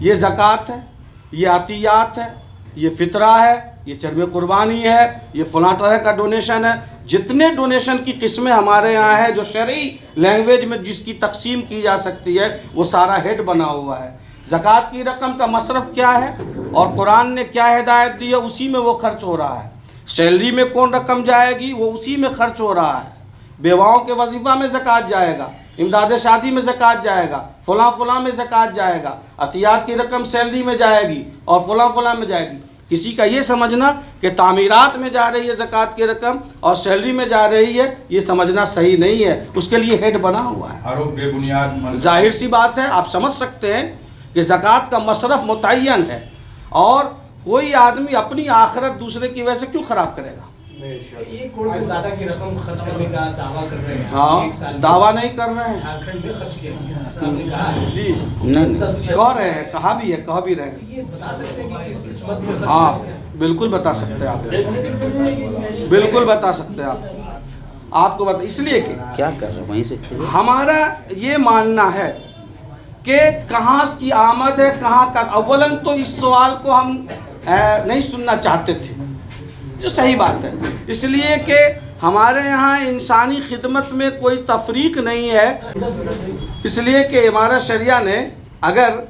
ये ज़कात है, ये आतियात है, ये फ़ितरा है, ये चरम कुर्बानी है, ये फ़लाँ तरह का डोनेशन है। जितने डोनेशन की किस्में हमारे यहाँ है जो शरई लैंग्वेज में जिसकी तकसीम की जा सकती है, वो सारा हेड बना हुआ है। ज़कात की रकम का मसरफ़ क्या है और कुरान ने क्या हिदायत दी है, उसी में वो खर्च हो रहा है। सैलरी में कौन रकम जाएगी, वो उसी में खर्च हो रहा है। बेवाओं के वजीफ़ा में ज़कात जाएगा, इमदाद शादी में ज़कात जाएगा, फ़लाँ में ज़कात जाएगा, अतियात की रकम सैलरी में जाएगी और फ़लाँ में जाएगी। किसी का ये समझना कि तामीरात में जा रही है ज़कात की रकम और सैलरी में जा रही है, ये समझना सही नहीं है। उसके लिए हेड बना हुआ है। आरोप बेबुनियाद। जाहिर सी बात है, आप समझ सकते हैं कि ज़कात का मसरफ़ मुतय्यन है और कोई आदमी अपनी आखिरत दूसरे की वजह से क्यों ख़राब करेगा। 1 करोड़ से ज़्यादा की रकम खर्च करने का दावा कर रहे हैं। हाँ, एक साल दावा नहीं कर रहे हैं, झारखंड में खर्च किया आपने कहा है। जी नहीं, कह रहे हैं, कहा भी है, कह भी रहे हैं। ये बता सकते हैं कि किस किस मत में खर्च हाँ, किया गया? बिल्कुल बता सकते हैं आप, बिल्कुल बता सकते हैं आप। आपको बता, इसलिए कि क्या कर रहे हैं वहीं से? हमारा ये मानना है कि कहाँ की आमद है, कहाँ का। अव्वलन तो इस सवाल को हम नहीं सुनना चाहते थे, जो सही बात है, इसलिए कि हमारे यहाँ इंसानी खिदमत में कोई तफरीक नहीं है। इसलिए कि इमारत शरिया ने, अगर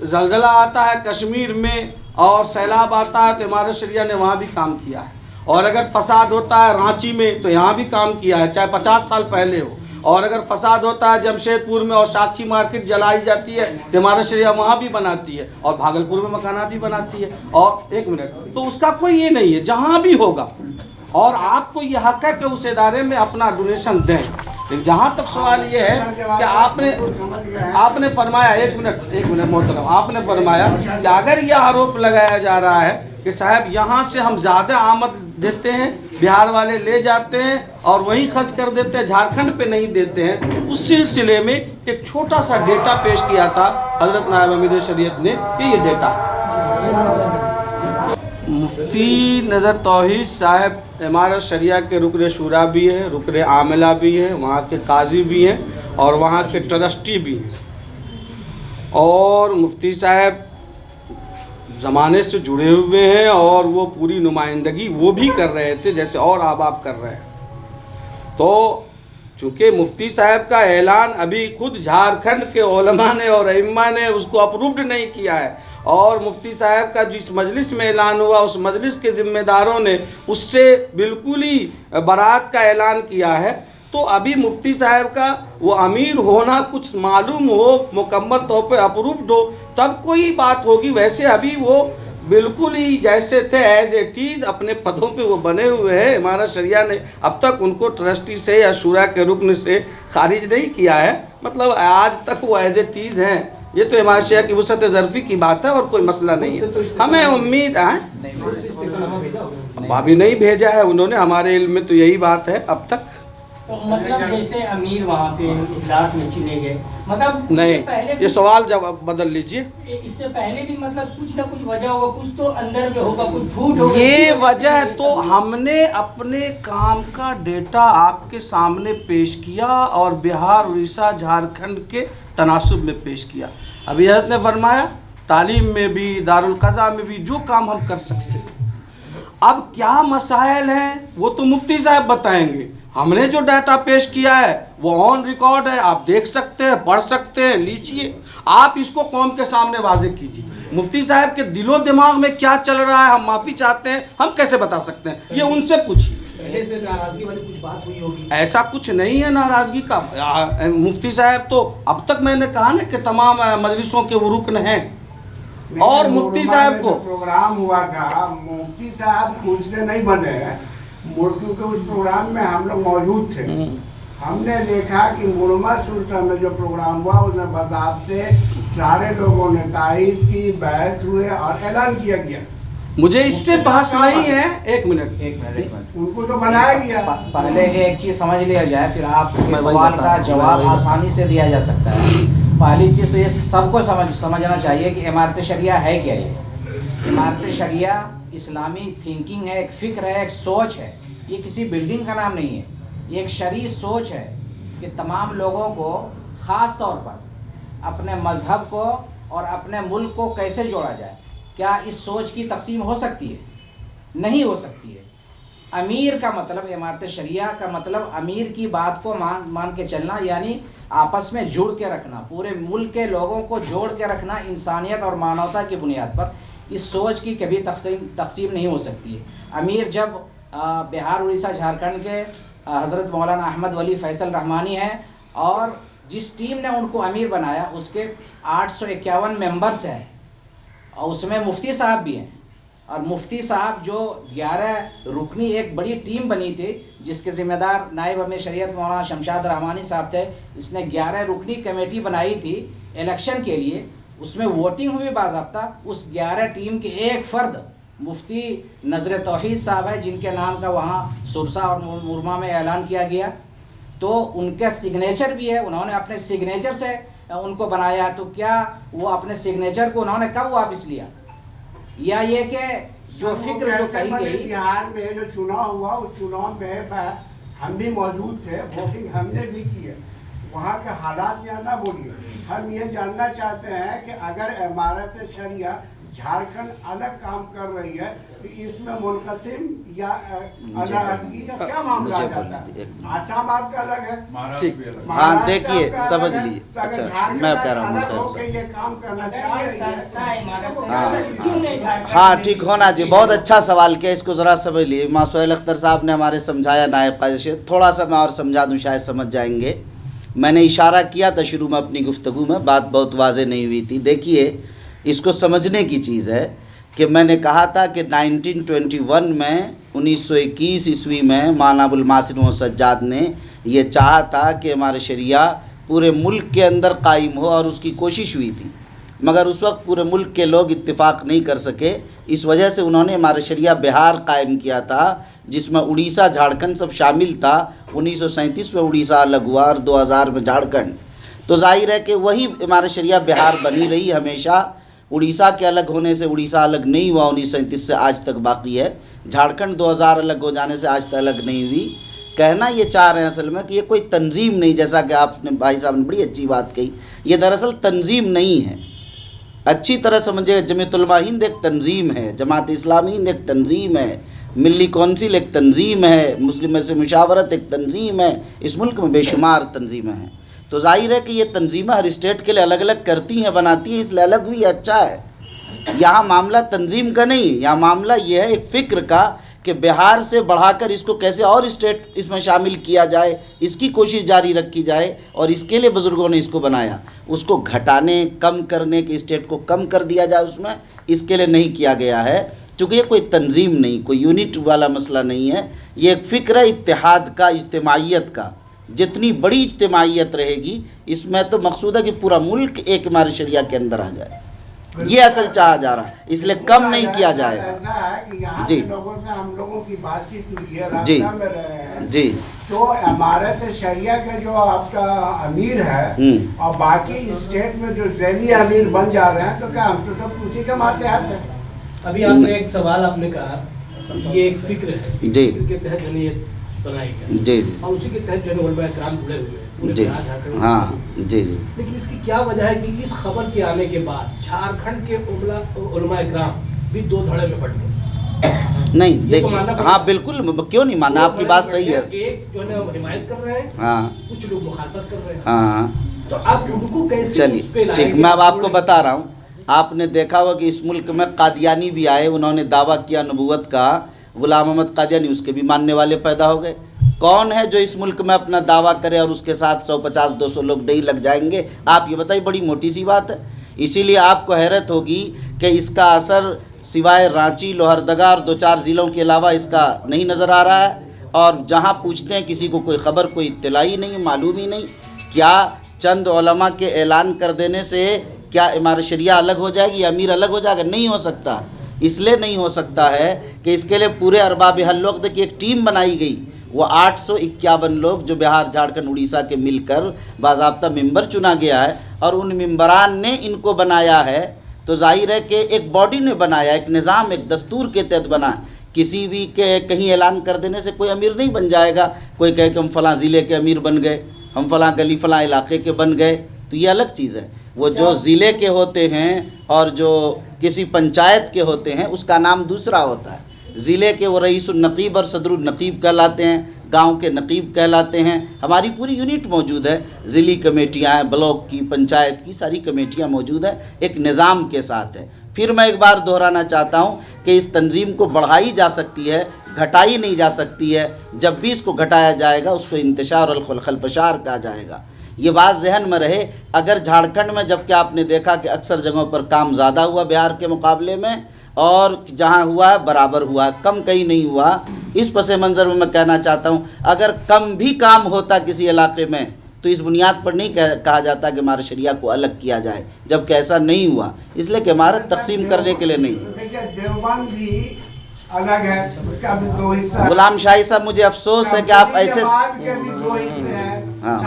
ज़लज़ला आता है कश्मीर में और सैलाब आता है तो इमारत शरिया ने वहाँ भी काम किया है, और अगर फसाद होता है रांची में तो यहाँ भी काम किया है, चाहे 50 साल पहले हो। और अगर फसाद होता है जमशेदपुर में और साक्षी मार्केट जलाई जाती है तो इमारत शरिया वहाँ भी बनाती है, और भागलपुर में मकानात भी बनाती है। और एक मिनट, तो उसका कोई ये नहीं है, जहाँ भी होगा, और आपको ये हक है कि उस इदारे में अपना डोनेशन दें। लेकिन जहाँ तक सवाल ये है कि आपने फरमाया, एक मिनट मोहतरम, आपने फरमाया कि अगर यह आरोप लगाया जा रहा है कि साहब यहाँ से हम ज़्यादा आमद देते हैं, बिहार वाले ले जाते हैं और वहीं खर्च कर देते हैं, झारखंड पे नहीं देते हैं, उस सिलसिले में एक छोटा सा डेटा पेश किया था हज़रत नायब अमीर शरीयत ने कि ये डेटा मुफ्ती नज़र तौहीद साहब इमारत शरिया के रुकन शूरा भी हैं, रुकन आमिला भी हैं, वहाँ के काजी भी हैं और वहाँ के ट्रस्टी भी हैं। और मुफ्ती साहब ज़माने से जुड़े हुए हैं और वो पूरी नुमाइंदगी वो भी कर रहे थे जैसे और आप कर रहे हैं। तो चूँकि मुफ्ती साहब का ऐलान अभी खुद झारखंड के उलमा ने और अइम्मा ने उसको अप्रूव्ड नहीं किया है, और मुफ्ती साहब का जिस मजलिस में ऐलान हुआ उस मजलिस के ज़िम्मेदारों ने उससे बिल्कुल ही बरात का ऐलान किया है, तो अभी मुफ्ती साहब का वो अमीर होना कुछ मालूम हो, मुकम्मल तौर पे अप्रूव्ड हो, तब कोई बात होगी। वैसे अभी वो बिल्कुल ही जैसे थे एज इट इज़ अपने पदों पे वो बने हुए हैं। हमारा शरिया ने अब तक उनको ट्रस्टी से या शूरा के रुकन से खारिज नहीं किया है, मतलब आज तक वो एज इट इज़ हैं। ये तो हमारे शरिया की वसअत ज़र्फ़ी की बात है और कोई मसला नहीं है। हमें उम्मीद है अभी नहीं भेजा है उन्होंने, हमारे इल्म में तो यही बात है अब तक। तो मतलब जैसे अमीर वहाँ पे इजलास में चुने गए, मतलब नहीं, पहले ये सवाल जवाब बदल लीजिए। इससे पहले भी मतलब कुछ ना कुछ वजह होगा, कुछ तो अंदर में होगा, कुछ झूठ होगा। ये वजह तो हमने अपने काम का डेटा आपके सामने पेश किया और बिहार, उड़ीसा, झारखंड के तनासुब में पेश किया। अभी हज़रत ने फरमाया तालीम में भी, दारुल क़ज़ा में भी जो काम हम कर सकते हैं। अब क्या मसाइल हैं वो तो मुफ्ती साहब बताएंगे। हमने जो डाटा पेश किया है वो ऑन रिकॉर्ड है, आप देख सकते हैं, पढ़ सकते हैं, लीजिए। आप इसको कौम के सामने वाज़े कीजिए। मुफ्ती साहब के दिलो दिमाग में क्या चल रहा है, हम माफ़ी चाहते हैं, हम कैसे बता सकते हैं, ये उनसे पूछिए। पहले से नाराजगी वाली कुछ बात हुई होगी? ऐसा कुछ नहीं है नाराज़गी का। मुफ्ती साहब तो अब तक मैंने कहा ना कि तमाम मजलिसों के वो रुकन हैं। और मुफ्ती साहब को प्रोग्राम हुआ था, मुफ्ती साहब खुद से नहीं बने हैं, क्योंकि उस प्रोग्राम में हम लोग मौजूद थे। हमने देखा कि मुरमा सुरसा में जो प्रोग्राम हुआ उसमें बज़ाब्ते सारे लोगों ने तायद की, बैत हुए और ऐलान किया गया। मुझे इससे बहस नहीं है। एक मिनट, उनको तो बनाया गया। पहले एक चीज़ समझ लिया जाए, फिर आपके सवाल का जवाब आसानी से दिया जा सकता है। पहली चीज़ तो ये सबको समझना चाहिए कि इमारत शरिया है क्या। ये इमारत शरिया इस्लामी थिंकिंग है, एक फ़िक्र है, एक सोच है। ये किसी बिल्डिंग का नाम नहीं है, ये एक शरई सोच है कि तमाम लोगों को ख़ास तौर पर अपने मज़हब को और अपने मुल्क को कैसे जोड़ा जाए। क्या इस सोच की तकसीम हो सकती है? नहीं हो सकती है। अमीर का मतलब, इमारत शरिया का मतलब अमीर की बात को मान के चलना, यानी आपस में जुड़ के रखना, पूरे मुल्क के लोगों को जोड़ के रखना इंसानियत और मानवता की बुनियाद पर। इस सोच की कभी तकसीम नहीं हो सकती है। अमीर जब बिहार, उड़ीसा, झारखंड के हज़रत मौलाना अहमद वली फैसल रहमानी हैं और जिस टीम ने उनको अमीर बनाया उसके 851 मेंबर्स हैं और उसमें मुफ्ती साहब भी हैं। और मुफ्ती साहब जो 11 रुकनी एक बड़ी टीम बनी थी जिसके ज़िम्मेदार नायब अमीर शरीयत मौलाना शमशाद रहमानी साहब थे। इसने 11 रुकनी कमेटी बनाई थी इलेक्शन के लिए, उसमें वोटिंग हुई बाज़ाब्ता। उस 11 टीम के एक फ़र्द मुफ्ती नज़र तौहीद साहब है, जिनके नाम का वहाँ सुरसा और मुरमा में ऐलान किया गया। तो उनका सिग्नेचर भी है, उन्होंने अपने सिग्नेचर से उनको बनाया। तो क्या वो अपने सिग्नेचर को उन्होंने कब वापस लिया, या ये कि जो फिक्र जो कही गई। बिहार में जो चुनाव हुआ उस चुनाव में हम भी मौजूद थे, वोटिंग हमने भी की है। वहाँ के हालात या ना बोलिए। हम ये जानना चाहते हैं कि अगर इमारत शरिया झारखंड अलग काम कर रही है तो इसमें मुनक़सिम या अलग या क्या मामला आ जाता है? आसाम आपका अलग है, ठीक। हाँ देखिए, समझ लीजिए। अच्छा, मैं कह रहा हूँ सर, ये काम करना चाहिए। हाँ ठीक होना चाहिए। बहुत अच्छा सवाल किया, इसको ज़रा समझ लिए। मासूल अख्तर साहब ने हमारे समझाया, नायब काज़ी शेख। थोड़ा सा मैं और समझा दूँ, शायद समझ जाएंगे। मैंने इशारा किया था शुरू में अपनी गुफ्तगू में, बात बहुत वाज़ेह नहीं हुई थी। देखिए, इसको समझने की चीज़ है कि मैंने कहा था कि 1921 में 1921 ईस्वी में मौलाना अबुल मासिन मोहम्मद सज्जाद ने ये चाहा था कि हमारे शरिया पूरे मुल्क के अंदर कायम हो, और उसकी कोशिश हुई थी, मगर उस वक्त पूरे मुल्क के लोग इत्तेफाक नहीं कर सके। इस वजह से उन्होंने हमारे शरिया बिहार कायम किया था, जिसमें उड़ीसा, झारखंड सब शामिल था। 1937 में उड़ीसा अलग हुआ और 2000 में झारखंड। तो जाहिर है कि वही हमारे शरिया बिहार बनी रही हमेशा। उड़ीसा के अलग होने से उड़ीसा अलग नहीं हुआ, 1937 से आज तक बाकी है। झारखंड 2000 अलग हो जाने से आज तक अलग नहीं हुई। कहना ये चाह रहे हैं असल में कि ये कोई तंजीम नहीं, जैसा कि आपने भाई साहब ने बड़ी अच्छी बात कही, ये दरअसल तंजीम नहीं है। अच्छी तरह समझे, जमीयत उलमा हिंद एक तंजीम है, जमात इस्लामी हिंद एक तंजीम है, मिली कौंसिल एक तंजीम है, मुस्लिम से मुशावरत एक तंजीम है। इस मुल्क में बेशुमार तंजीमें हैं। तो जाहिर है कि ये तंजीमें हर स्टेट के लिए अलग अलग करती हैं, बनाती हैं, इसलिए अलग हुई अच्छा है। यहाँ मामला तंजीम का नहीं, यहाँ मामला ये है एक फ़िक्र का कि बिहार से बढ़ाकर इसको कैसे और स्टेट इसमें शामिल किया जाए, इसकी कोशिश जारी रखी जाए। और इसके लिए बुज़ुर्गों ने इसको बनाया, उसको घटाने कम करने के, स्टेट को कम कर दिया जाए उसमें, इसके लिए नहीं किया गया है। चूँकि ये कोई तंजीम नहीं, कोई यूनिट वाला मसला नहीं है, ये एक फ़िक्र है इत्तेहाद का, इज्तिमाइयत का। जितनी बड़ी इज्तिमाइयत रहेगी इसमें तो मकसूद है कि पूरा मुल्क एक इमारत शरिया के अंदर आ जाए, ये असल चाहा जा रहा है, इसलिए कम नहीं किया जाएगा। ऐसा है कि यहाँ जी के लोगों से हम लोगों की बातचीत हुई है, जी रास्ता में रहे हैं, जी। तो इमारत शरिया के जो आपका अमीर है और बाकी स्टेट में जो ज़ैली अमीर बन जा रहे हैं, तो क्या हम तो सब उसी के मातहत है। अभी आपने एक सवाल आपने कहा कि ये एक फिक्र है, जी फिक्र के तहत जमीयत बनाई गई, जी जी और उसी के तहत जो उलमा इकराम जुड़े हुए हैं पूरे जी बिहार झारखंड में। हाँ जी जी। लेकिन इसकी क्या वजह है कि इस खबर के आने के बाद झारखंड के उलमा इकराम भी दो धड़े में पड़ गए? नहीं ये देख, तो मानना पड़ेगा। हाँ बिल्कुल, क्यों नहीं मानना, आपकी बात सही है। एक जो है हिमायत कर रहे हैं, हाँ कुछ लोग मुखालफत कर रहे हैं, हाँ। तो आप उनको कैसे उस पे चलिए लाएंगे? ठीक, मैं अब आपको बता रहा हूँ। आपने देखा होगा कि इस मुल्क में कादियानी भी आए, उन्होंने दावा किया नबूवत का, गुलाम अहमद कादियानी, उसके भी मानने वाले पैदा हो गए। कौन है जो इस मुल्क में अपना दावा करे और उसके साथ 150-200 लोग नहीं लग जाएंगे? आप ये बताइए, बड़ी मोटी सी बात है। इसीलिए आपको हैरत होगी कि इसका असर सिवाय रांची, लोहरदगा और 2-4 ज़िलों के अलावा इसका नहीं नज़र आ रहा है। और जहाँ पूछते हैं किसी को कोई ख़बर, कोई इत्तला ही नहीं, मालूम ही नहीं। क्या चंद उलमा के ऐलान कर देने से क्या इमारत शरिया अलग हो जाएगी या अमीर अलग हो जाएगा? नहीं हो सकता। इसलिए नहीं हो सकता है कि इसके लिए पूरे अरबाब हल वक्त की एक टीम बनाई गई, वो 851 लोग जो बिहार, झारखंड, उड़ीसा के मिलकर बाज़ाब्ता मेंबर चुना गया है, और उन मेंबरान ने इनको बनाया है। तो जाहिर है कि एक बॉडी ने बनाया, एक निज़ाम, एक दस्तूर के तहत बना। किसी भी के कहीं ऐलान कर देने से कोई अमीर नहीं बन जाएगा। कोई कहे कि हम फ़लाँ ज़िले के अमीर बन गए, हम फ़लाँ गली फ़लाँ इलाके के बन गए, तो ये अलग चीज़ है। वो जो ज़िले के होते हैं और जो किसी पंचायत के होते हैं, उसका नाम दूसरा होता है। ज़िले के वो रईसुल नक़ीब और सदरुल नक़ीब कहलाते हैं, गांव के नक़ीब कहलाते हैं। हमारी पूरी यूनिट मौजूद है, ज़िली कमेटियाँ हैं, ब्लॉक की, पंचायत की सारी कमेटियाँ मौजूद हैं, एक निज़ाम के साथ है। फिर मैं एक बार दोहराना चाहता हूँ कि इस तंजीम को बढ़ाई जा सकती है, घटाई नहीं जा सकती है। जब भी इसको घटाया जाएगा उसको इंतशार और खलफशार कहा जाएगा। ये बात जहन में रहे। अगर झारखंड में, जबकि आपने देखा कि अक्सर जगहों पर काम ज़्यादा हुआ बिहार के मुकाबले में, और जहाँ हुआ है बराबर हुआ, कम कहीं नहीं हुआ। इस पस मंज़र में मैं कहना चाहता हूँ, अगर कम भी काम होता किसी इलाके में तो इस बुनियाद पर नहीं कहा जाता कि इमारत शरिया को अलग किया जाए, जबकि ऐसा नहीं हुआ। इसलिए कि इमारत तकसीम करने के लिए नहीं। देवबंद भी अलग है, उसका भी 2 हिस्सा है। गुलाम शाही साहब, मुझे अफसोस है कि आप ऐसे के भी 2 हिस्से हैं। हाँ।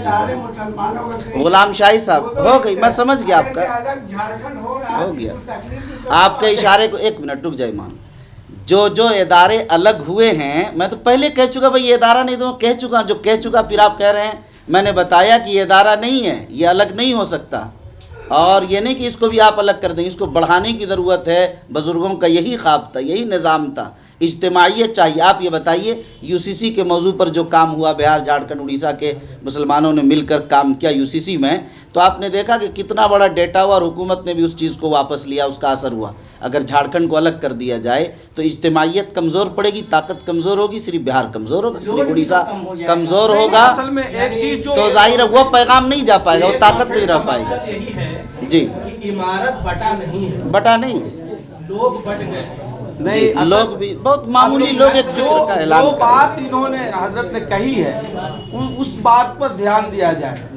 सारे मुसलमानों के गुलाम शाही साहब, हो गई, मैं समझ गया आपका, अलग झारखंड हो रहा है, हो गया। तो तकलीफ तो आपके इशारे को, एक मिनट रुक जाए मान। जो इदारे अलग हुए हैं, मैं तो पहले कह चुका भाई ये इदारा नहीं, तो कह चुका, जो कह चुका फिर आप कह रहे हैं। मैंने बताया कि ये इदारा नहीं है, ये अलग नहीं हो सकता। और ये नहीं कि इसको भी आप अलग कर दें, इसको बढ़ाने की ज़रूरत है। बुज़ुर्गों का यही ख्वाब था, यही निज़ाम था, इज्तिमाइयत चाहिए। आप ये बताइए, यूसीसी के मौजू पर जो काम हुआ, बिहार, झारखंड, उड़ीसा के मुसलमानों ने मिलकर काम किया यूसीसी में, तो आपने देखा कि कितना बड़ा डेटा हुआ और हुकूमत ने भी उस चीज़ को वापस लिया, उसका असर हुआ। अगर झारखंड को अलग कर दिया जाए तो इज्तिमाइयत कमज़ोर पड़ेगी, ताकत कमज़ोर होगी, सिर्फ बिहार कमज़ोर होगा, सिर्फ उड़ीसा कमज़ोर होगा। असल में एक चीज़ जो तो जाहिर है वो पैगाम नहीं जा पाएगा, वो ताकत नहीं रह पाएगी। यही है जी, कि इमारत बटा नहीं है, बटा नहीं है, लोग बट गए हैं। नहीं, लोग भी बहुत मामूली लोग एक फिक्र का ऐलान जो करें। बात इन्होंने हजरत ने कही है, उस बात पर ध्यान दिया जाए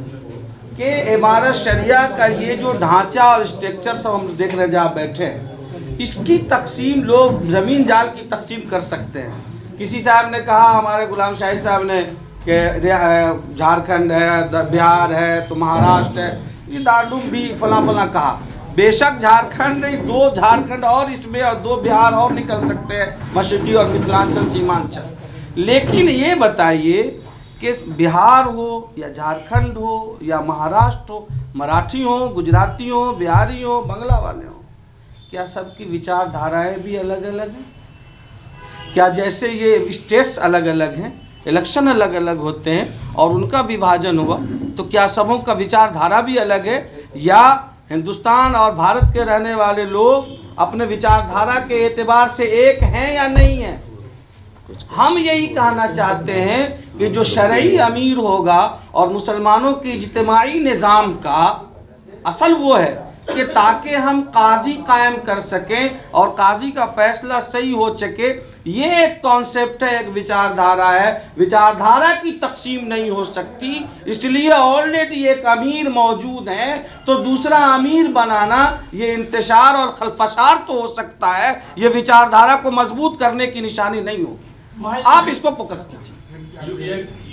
कि इमारत शरिया का ये जो ढांचा और स्ट्रक्चर सब हम देख रहे हैं जहाँ बैठे हैं, इसकी तकसीम लोग ज़मीन जाल की तकसीम कर सकते हैं। किसी साहब ने कहा, हमारे गुलाम शाहिद साहब ने, कि झारखंड है, बिहार है, तो महाराष्ट्र है, ये दारुल भी फलां फलां कहा। बेशक झारखंड नहीं, 2 झारखंड और इसमें और 2 बिहार और निकल सकते हैं, मशरकी और मिथिलांचल, सीमांचल। लेकिन ये बताइए कि बिहार हो या झारखंड हो या महाराष्ट्र हो, मराठी हो, गुजराती हो, बिहारी हो, बंगला वाले हो, क्या सबकी विचारधाराएं भी अलग अलग हैं? क्या जैसे ये स्टेट्स अलग अलग हैं, इलेक्शन अलग अलग होते हैं और उनका विभाजन हुआ, तो क्या सबों का विचारधारा भी अलग है? या हिंदुस्तान और भारत के रहने वाले लोग अपने विचारधारा के एतबार से एक हैं या नहीं हैं? हम यही कहना चाहते हैं कि जो शरई अमीर होगा और मुसलमानों के इज्तिमाई निज़ाम का असल वो है कि ताकि हम काजी कायम कर सकें और काजी का फैसला सही हो सके। ये एक कॉन्सेप्ट है, एक विचारधारा है। विचारधारा की तकसीम नहीं हो सकती, इसलिए ऑलरेडी एक अमीर मौजूद है तो दूसरा अमीर बनाना ये इंतशार और खलफशार तो हो सकता है, ये विचारधारा को मजबूत करने की निशानी नहीं होगी। आप इसको फोकस कीजिए।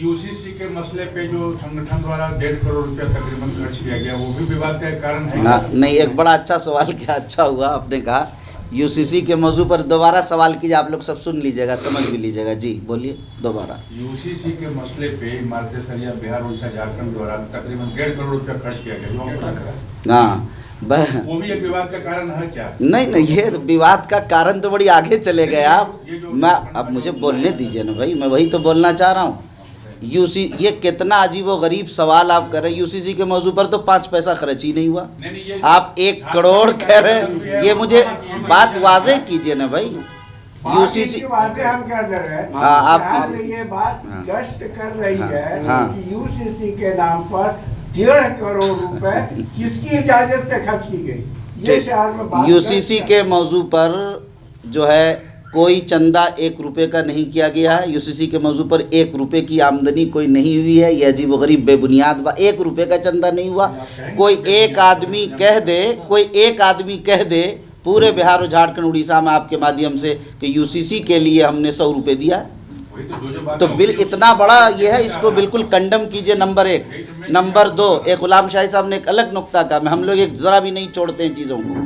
यूसीसी के मसले पे जो संगठन द्वारा 1.5 करोड़ रुपया तकरीबन खर्च किया गया, वो भी विवाद का एक कारण है। नहीं, एक बड़ा अच्छा सवाल किया, अच्छा हुआ आपने कहा। यूसीसी के मौजू पर दोबारा सवाल कीजिए, आप लोग सब सुन लीजिएगा, समझ भी लीजिएगा। जी बोलिए दोबारा। यूसीसी के मसले पे इमारत सरिया बिहार उड़ीसा झारखंड द्वारा तकरीबन 1.5 करोड़ रुपया खर्च किया गया, जो हमको लग रहा है। हाँ, वो भी एक विवाद का कारण है क्या? नहीं, ये विवाद का कारण तो बड़ी आगे चले गए आप। मैं अब मुझे बोलने दीजिए ना भाई, मैं वही तो बोलना चाह रहा हूँ। ये कितना अजीब व गरीब सवाल आप कर रहे हैं। यूसीसी के मौजू पर तो 5 पैसा खर्च ही नहीं हुआ, आप 1 करोड़ कह रहे हैं। ये मुझे बात वाज़ेह कीजिए ना भाई। यूसीसी हम क्या कर रहे हैं, हाँ, आप कीजिए। ये बात गश्त कर रही है हाँ। कि यूसीसी के नाम पर 1.5 करोड़ रुपए किसकी इजाजत से खर्च की गई, ये शहर में बात यूसीसी के मौजू पर जो है कोई चंदा 1 रुपये का नहीं किया गया है। यूसीसी के मौजू पर 1 रुपये की आमदनी कोई नहीं हुई है। यह अजीब व गरीब बेबुनियाद 1 रुपये का चंदा नहीं हुआ। कोई एक आदमी कह दे पूरे बिहार और झारखंड उड़ीसा में आपके माध्यम से कि यूसीसी के लिए हमने 100 रुपये दिया, तो बिल इतना बड़ा ये है, इसको बिल्कुल कंडम कीजिए। नंबर 1। नंबर 2, एक गुलाम शाही साहब ने एक अलग नुक्ता कहा, हम लोग एक ज़रा भी नहीं छोड़ते हैं चीज़ों को,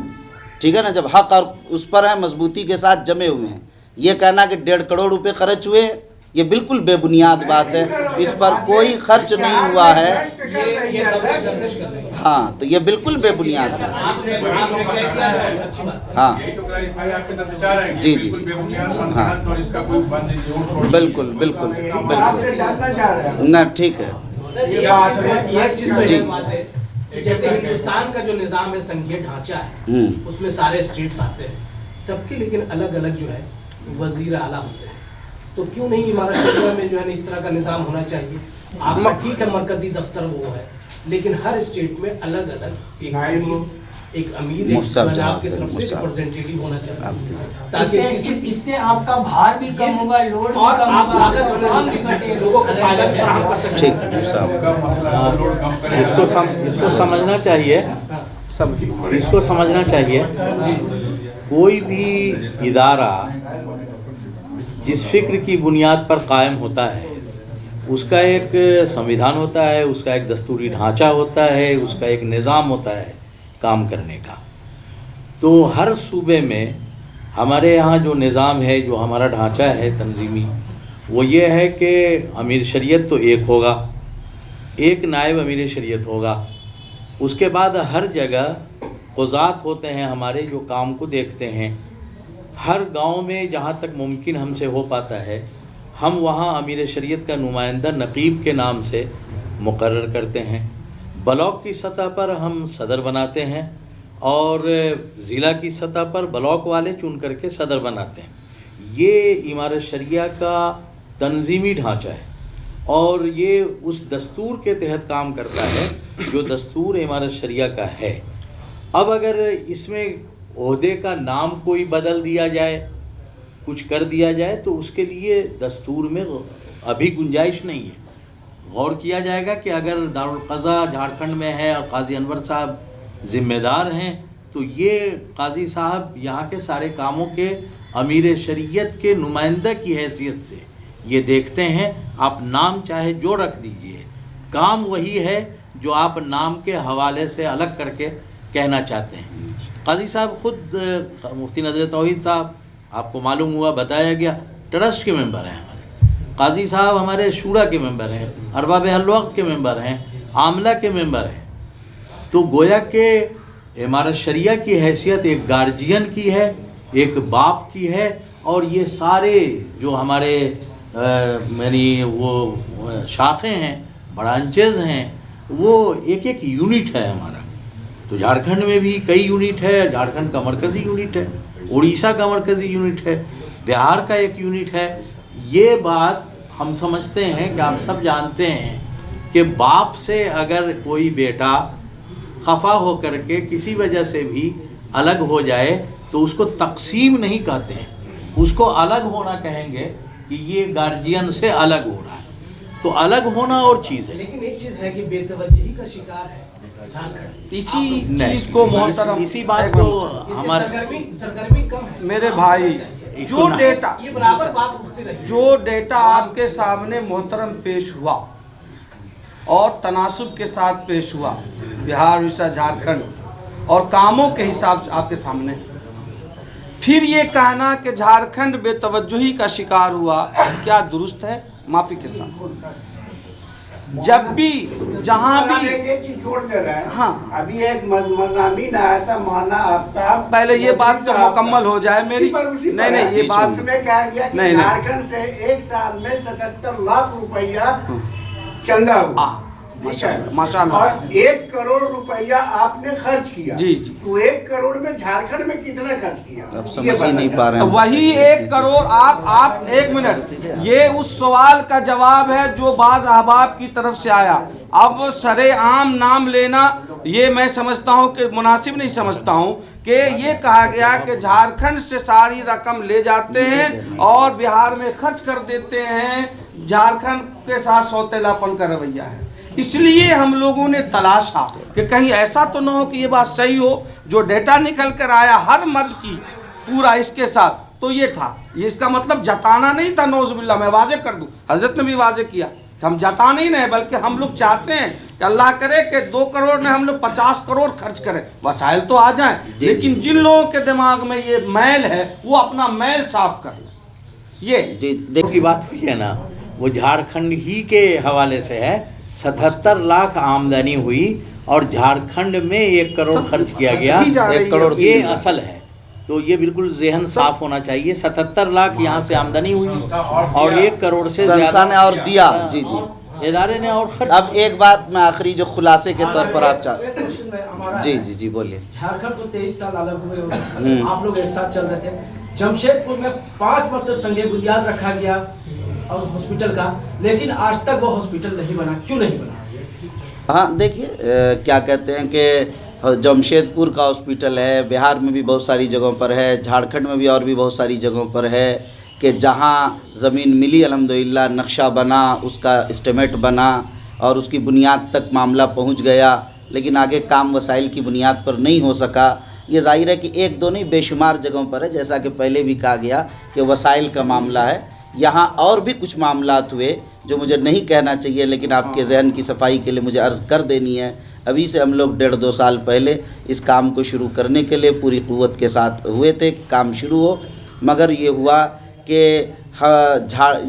ठीक है ना। जब हक और उस पर है मजबूती के साथ जमे हुए हैं, ये कहना कि 1.5 करोड़ रुपए खर्च हुए, ये बिल्कुल बेबुनियाद बात है। इस पर कोई खर्च नहीं हुआ है। हाँ, तो ये बिल्कुल बेबुनियाद बात है। हाँ जी जी जी, हाँ बिल्कुल बिल्कुल बिल्कुल ना, ठीक है जी। जैसे हिंदुस्तान का जो निज़ाम है, संघीय ढांचा है, उसमें सारे स्टेट्स आते हैं सबके, लेकिन अलग अलग जो है वजीर आला होते हैं। तो क्यों नहीं इमारत शरिया में जो है इस तरह का निज़ाम होना चाहिए? आपका ठीक है मरकजी दफ्तर वो है, लेकिन हर स्टेट में अलग अलग एक अमीर आपके तरफ से रिप्रेजेंटेटिव होना चाहिए, ताकि इससे आपका भार भी कम होगा, लोड भी और कम आप होगा, ज्यादा काम भी बटे, लोगों को फायदा फराहम कर सकते हैं। इसको समझना चाहिए, इसको समझना चाहिए। कोई भी इदारा जिस फिक्र की बुनियाद पर कायम होता है, उसका एक संविधान होता है, उसका एक दस्तूरी ढांचा होता है, उसका एक निज़ाम होता है काम करने का। तो हर सूबे में हमारे यहाँ जो निज़ाम है, जो हमारा ढांचा है तंजीमी, वो ये है कि अमीर शरीयत तो एक होगा, एक नायब अमीर शरीयत होगा। उसके बाद हर जगह क़ुज़ात होते हैं हमारे, जो काम को देखते हैं। हर गांव में जहाँ तक मुमकिन हमसे हो पाता है, हम वहाँ अमीर शरीयत का नुमाइंदा नक़ीब के नाम से मुकर्रर करते हैं। ब्लॉक की सतह पर हम सदर बनाते हैं और ज़िला की सतह पर ब्लॉक वाले चुन करके सदर बनाते हैं। ये इमारत शरिया का तंजीमी ढांचा है और ये उस दस्तूर के तहत काम करता है जो दस्तूर इमारत शरिया का है। अब अगर इसमें ओहदे का नाम कोई बदल दिया जाए, कुछ कर दिया जाए, तो उसके लिए दस्तूर में अभी गुंजाइश नहीं है। गौर किया जाएगा कि अगर दारुल क़ज़ा झारखंड में है और काजी अनवर साहब ज़िम्मेदार हैं, तो ये काजी साहब यहाँ के सारे कामों के अमीर शरीयत के नुमाइंदा की हैसियत से ये देखते हैं। आप नाम चाहे जो रख दीजिए, काम वही है जो आप नाम के हवाले से अलग करके कहना चाहते हैं। काजी साहब खुद मुफ्ती नज़र तौहीद साहब, आपको मालूम हुआ, बताया गया, ट्रस्ट के मेंबर हैं हमारे। काजी साहब हमारे शूरा के मेंबर हैं, अरबाब अल वक्त के मेंबर हैं, आमला के मेंबर हैं। तो गोया के इमारत शरिया की हैसियत एक गार्जियन की है, एक बाप की है, और ये सारे जो हमारे यानी वो शाखें हैं, ब्रांचेज हैं, वो एक एक यूनिट है हमारा। तो झारखंड में भी कई यूनिट है, झारखंड का मरकज़ी यूनिट है, उड़ीसा का मरकज़ी यूनिट है, बिहार का एक यूनिट है। ये बात हम समझते हैं कि आप सब जानते हैं कि बाप से अगर कोई बेटा खफा हो करके किसी वजह से भी अलग हो जाए तो उसको तकसीम नहीं कहते हैं, उसको अलग होना कहेंगे कि ये गार्जियन से अलग हो रहा है। तो अलग होना और चीज़ है। लेकिन एक चीज़ है कि बेतवज्जही का शिकार है झारखंड। इसी चीज को मोहतरम, इसी बात को हमारे सरगर्मी कम है। मेरे भाई, जो डेटा ये बराबर बात उठती रही। जो डेटा आपके सामने मोहतरम पेश हुआ और तनासुब के साथ पेश हुआ, बिहार विसा झारखंड और कामों के हिसाब से आपके सामने, फिर ये कहना कि झारखंड बेतवज्जुही का शिकार हुआ, क्या दुरुस्त है? माफी के साथ जब भी जहाँ भी एक चीज छोड़ दे रहे हैं। हाँ। अभी एक मज़ामीन आया था मौलाना आफ्ताब, पहले ये बात तो मुकम्मल हो जाए मेरी। उसी पर नहीं है। ये बात उसमें कहा गया कि नहीं। झारखंड से एक साल में 77 लाख रुपया चंदा हुआ। माशाअल्लाह। और 1 करोड़ रुपया आपने खर्च किया। जी। तो 1 करोड़ में झारखंड में कितना खर्च किया? अब समझ ही नहीं पा रहे हैं। वही 1 करोड़ आप 1 मिनट, ये उस सवाल का जवाब है जो बाज अहबाब की तरफ से आया। अब सरेआम नाम लेना ये मैं समझता हूँ कि मुनासिब नहीं समझता हूँ कि ये कहा गया कि झारखंड से सारी रकम ले जाते हैं और बिहार में खर्च कर देते हैं। झारखंड के साथ सौतेलापन का रवैया है। इसलिए हम लोगों ने तलाशा कि कहीं ऐसा तो ना हो कि ये बात सही हो। जो डेटा निकल कर आया हर मर्द की पूरा इसके साथ, तो ये था। ये इसका मतलब जताना नहीं था, नौजुबिल्ला, मैं वाजे कर दूं, हजरत ने भी वाजे किया कि हम जता नहीं रहे, बल्कि हम लोग चाहते हैं कि अल्लाह करे कि 2 करोड़ में हम लोग 50 करोड़ खर्च करें, वसाइल तो आ जाएं। लेकिन जिन लोगों के दिमाग में ये मैल है वो अपना मैल साफ कर लें। ये देखो की बात हुई है ना, वो झारखंड ही के हवाले से है। 77 लाख आमदनी हुई और झारखंड में 1 करोड़ खर्च किया गया। 1 करोड़ ये असल है। तो ये बिल्कुल जहन साफ होना चाहिए। 77 लाख यहाँ से आमदनी हुई और 1 करोड़ से संस्था ने और दिया। जी जी, इदारे ने और खर्च। अब एक बात मैं आखिरी जो खुलासे के तौर पर आप जी जी जी बोलिए। झारखंड तो 23 साल अलग हुए, आप लोग एक साथ चल रहे थे। जमशेदपुर में 5 मतलब संगे बुनियाद रखा गया और हॉस्पिटल का, लेकिन आज तक वो हॉस्पिटल नहीं बना। क्यों नहीं बना? हाँ देखिए, क्या कहते हैं कि जमशेदपुर का हॉस्पिटल है, बिहार में भी बहुत सारी जगहों पर है, झारखंड में भी और भी बहुत सारी जगहों पर है कि जहाँ ज़मीन मिली अल्हम्दुलिल्लाह, नक्शा बना, उसका एस्टिमेट बना और उसकी बुनियाद तक मामला पहुँच गया, लेकिन आगे काम वसाइल की बुनियाद पर नहीं हो सका। ये जाहिर है कि 1-2 नहीं, बेशुमार जगहों पर है। जैसा कि पहले भी कहा गया कि वसाइल का मामला है। यहाँ और भी कुछ मामलात हुए जो मुझे नहीं कहना चाहिए, लेकिन आपके जहन की सफाई के लिए मुझे अर्ज़ कर देनी है। अभी से हम लोग 1.5-2 साल पहले इस काम को शुरू करने के लिए पूरी क़ुव्वत के साथ हुए थे कि काम शुरू हो, मगर ये हुआ कि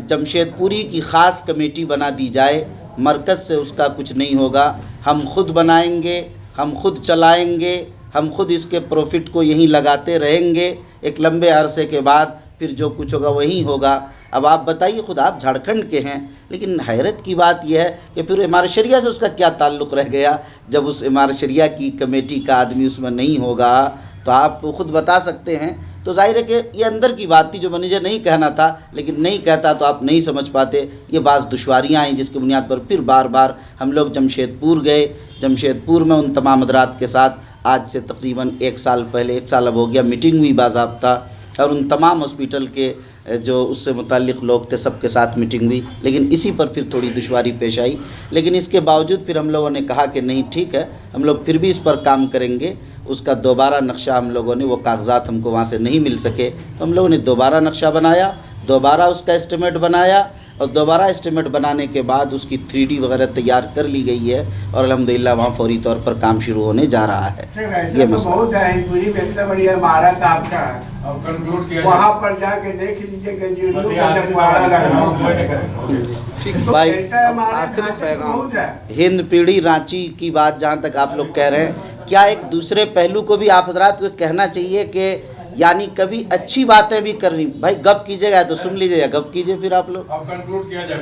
जमशेदपुरी की ख़ास कमेटी बना दी जाए। मरकज़ से उसका कुछ नहीं होगा, हम खुद बनाएंगे, हम खुद चलाएंगे, हम खुद इसके प्रॉफिट को यहीं लगाते रहेंगे। एक लंबे अरसे के बाद फिर जो कुछ होगा वही होगा। अब आप बताइए, खुद आप झारखंड के हैं, लेकिन हैरत की बात यह है कि फिर इमारत शरिया से उसका क्या ताल्लुक़ रह गया? जब उस इमारत शरिया की कमेटी का आदमी उसमें नहीं होगा तो आप खुद बता सकते हैं। तो जाहिर है कि ये अंदर की बात थी जो मुझे नहीं कहना था, लेकिन नहीं कहता तो आप नहीं समझ पाते। ये बाज़ दुश्वारियाँ हैं जिसकी बुनियाद पर फिर बार बार हम लोग जमशेदपुर गए। जमशेदपुर में उन तमाम हज़रात के साथ आज से तकरीबन 1 साल पहले, 1 साल अब हो गया, मीटिंग हुई बाज़ाब्ता, और उन तमाम हॉस्पिटल के जो उससे मुताल्लिक़ लोग थे सबके साथ मीटिंग हुई। लेकिन इसी पर फिर थोड़ी दुश्वारी पेश आई, लेकिन इसके बावजूद फिर हम लोगों ने कहा कि नहीं ठीक है, हम लोग फिर भी इस पर काम करेंगे। उसका दोबारा नक्शा हम लोगों ने, वो कागज़ात हमको वहाँ से नहीं मिल सके, तो हम लोगों ने दोबारा नक्शा बनाया, दोबारा उसका एस्टिमेट बनाया, और दोबारा एस्टिमेट बनाने के बाद उसकी 3D वगैरह तैयार कर ली गई है और अल्हम्दुलिल्लाह वहाँ फौरी तौर पर काम शुरू होने जा रहा है। ये मसला बहुत है, पूरी इतना बढ़िया इमारत आपका अब कंक्लूड किया वहाँ पर जाके देख लीजिएगा हिंद पीढ़ी रांची की बात जहाँ तक आप लोग कह रहे हैं, क्या एक दूसरे पहलू को भी आप हज़रात को कहना चाहिए कि यानी कभी अच्छी बातें भी करनी, भाई गप कीजिएगा तो सुन लीजिएगा, गप कीजिए फिर आप लोग। अब कंक्लूड किया जाए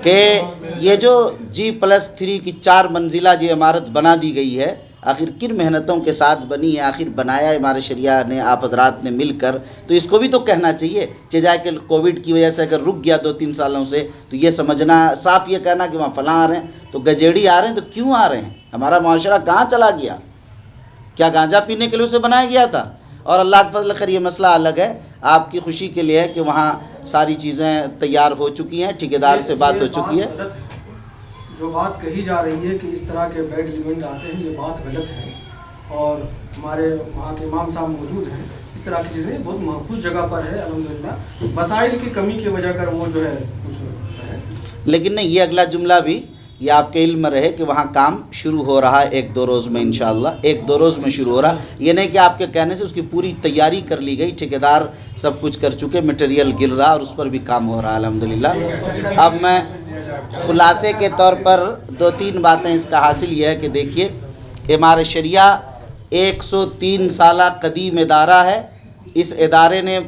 कि ये जो G+3 की 4 मंजिला जो इमारत बना दी गई है, आखिर किन मेहनतों के साथ बनी है, आखिर बनाया इमारत शरिया ने, आप हजरात ने मिलकर, तो इसको भी तो कहना चाहिए। चाहे कि कोविड की वजह से अगर रुक गया 2-3 सालों से, तो ये समझना, साफ ये कहना कि वहाँ फलां आ रहे हैं, तो गजेड़ी आ रहे हैं, तो क्यों आ रहे हैं? हमारा माशरा कहाँ चला गया? क्या गांजा पीने के लिए उसे बनाया गया था? और अल्लाह के फजल खैर ये मसला अलग है, आपकी खुशी के लिए है कि वहाँ सारी चीज़ें तैयार हो चुकी हैं, ठेकेदार से बात हो चुकी है। जो बात कही जा रही है कि इस तरह के बैड एलिमेंट आते हैं, ये बात गलत है। और हमारे वहाँ के इमाम साहब मौजूद हैं, इस तरह की चीज़ें बहुत महफूज जगह पर है अल्हम्दुलिल्लाह। वसाइल की कमी की वजह कर वो जो है कुछ है। लेकिन नहीं, ये अगला जुमला भी ये आपके इल्म में रहे कि वहाँ काम शुरू हो रहा है 1-2 रोज़ में इंशाअल्लाह, 1-2 रोज़ में शुरू हो रहा। ये नहीं कि आपके कहने से उसकी पूरी तैयारी कर ली गई, ठेकेदार सब कुछ कर चुके, मटेरियल गिर रहा और उस पर भी काम हो रहा है अल्हम्दुलिल्लाह। अब मैं खुलासे के तौर पर 2-3 बातें इसका हासिल ये है कि देखिए, इमारत शरिया 103 साला कदीम इदारा है। इस इदारे ने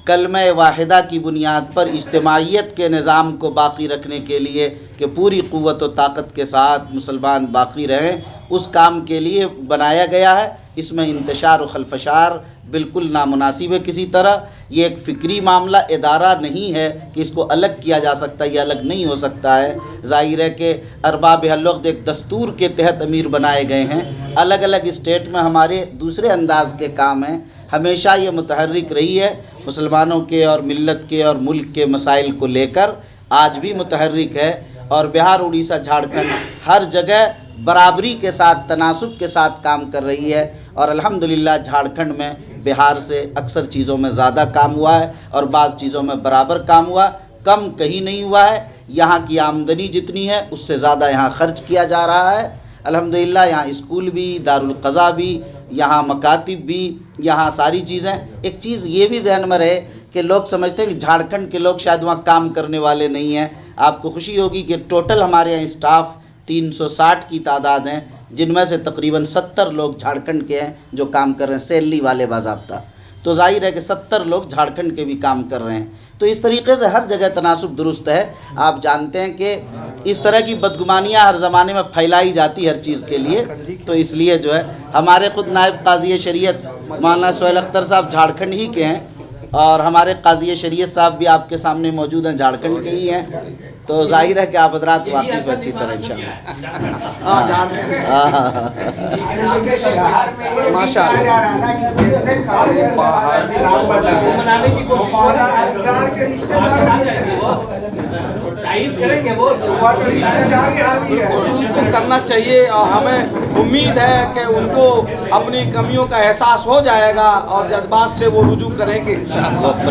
कलमे वाहिदा की बुनियाद पर इज्तिमाइयत के निज़ाम को बाक़ी रखने के लिए कि पूरी क़ुव्वत व ताकत के साथ मुसलमान बाक़ी रहें, उस काम के लिए बनाया गया है। इसमें इंतशार व खलफशार बिल्कुल नामुनासिब है किसी तरह। ये एक फ़िक्री मामला, इदारा नहीं है कि इसको अलग किया जा सकता है, ये अलग नहीं हो सकता है। ज़ाहिर है कि अरबाब हल्लुक़्त एक दस्तूर के तहत अमीर बनाए गए हैं। अलग अलग स्टेट में हमारे दूसरे अंदाज़ के काम हैं। हमेशा ये मुतहर्रिक रही है मुसलमानों के और मिल्लत के और मुल्क के मसाइल को लेकर, आज भी मुतहर्रिक है। और बिहार, उड़ीसा, झारखंड हर जगह बराबरी के साथ, तनासुब के साथ काम कर रही है। और अल्हम्दुलिल्लाह झारखंड में बिहार से अक्सर चीज़ों में ज़्यादा काम हुआ है और बाज़ चीज़ों में बराबर काम हुआ, कम कहीं नहीं हुआ है। यहाँ की आमदनी जितनी है उससे ज़्यादा यहाँ ख़र्च किया जा रहा है अल्हम्दुलिल्लाह। यहाँ स्कूल भी, दारुल क़ज़ा भी, यहाँ मकातिब भी, यहाँ सारी चीज़ें। एक चीज़ ये भी जहन में रहे कि लोग समझते हैं कि झारखंड के लोग शायद वहाँ काम करने वाले नहीं हैं। आपको खुशी होगी कि टोटल हमारे यहाँ स्टाफ 360 की तादाद हैं, जिनमें से तकरीबन 70 लोग झारखंड के हैं जो काम कर रहे हैं, सैलरी वाले बाज़ाब्ता। तो जाहिर है कि 70 लोग झारखंड के भी काम कर रहे हैं। तो इस तरीके से हर जगह तनासुब दुरुस्त है। आप जानते हैं कि इस तरह की बदगुमानियाँ हर ज़माने में फैलाई जाती हर चीज़ के लिए। तो इसलिए जो है हमारे ख़ुद नायब काज़ी शरीयत मौलाना सोहेल अख्तर साहब झारखंड ही के हैं, और हमारे काज़ी शरीयत साहब भी आपके सामने मौजूद हैं, झारखंड के ही हैं। तो जाहिर है कि आप हज़रात वाकिफ़ अच्छी तरह इंशाअल्लाह। करेंगे वो करना चाहिए। और हमें उम्मीद है कि उनको अपनी कमियों का एहसास हो जाएगा और जज्बात से वो रुजू करेंगे इंशाअल्लाह।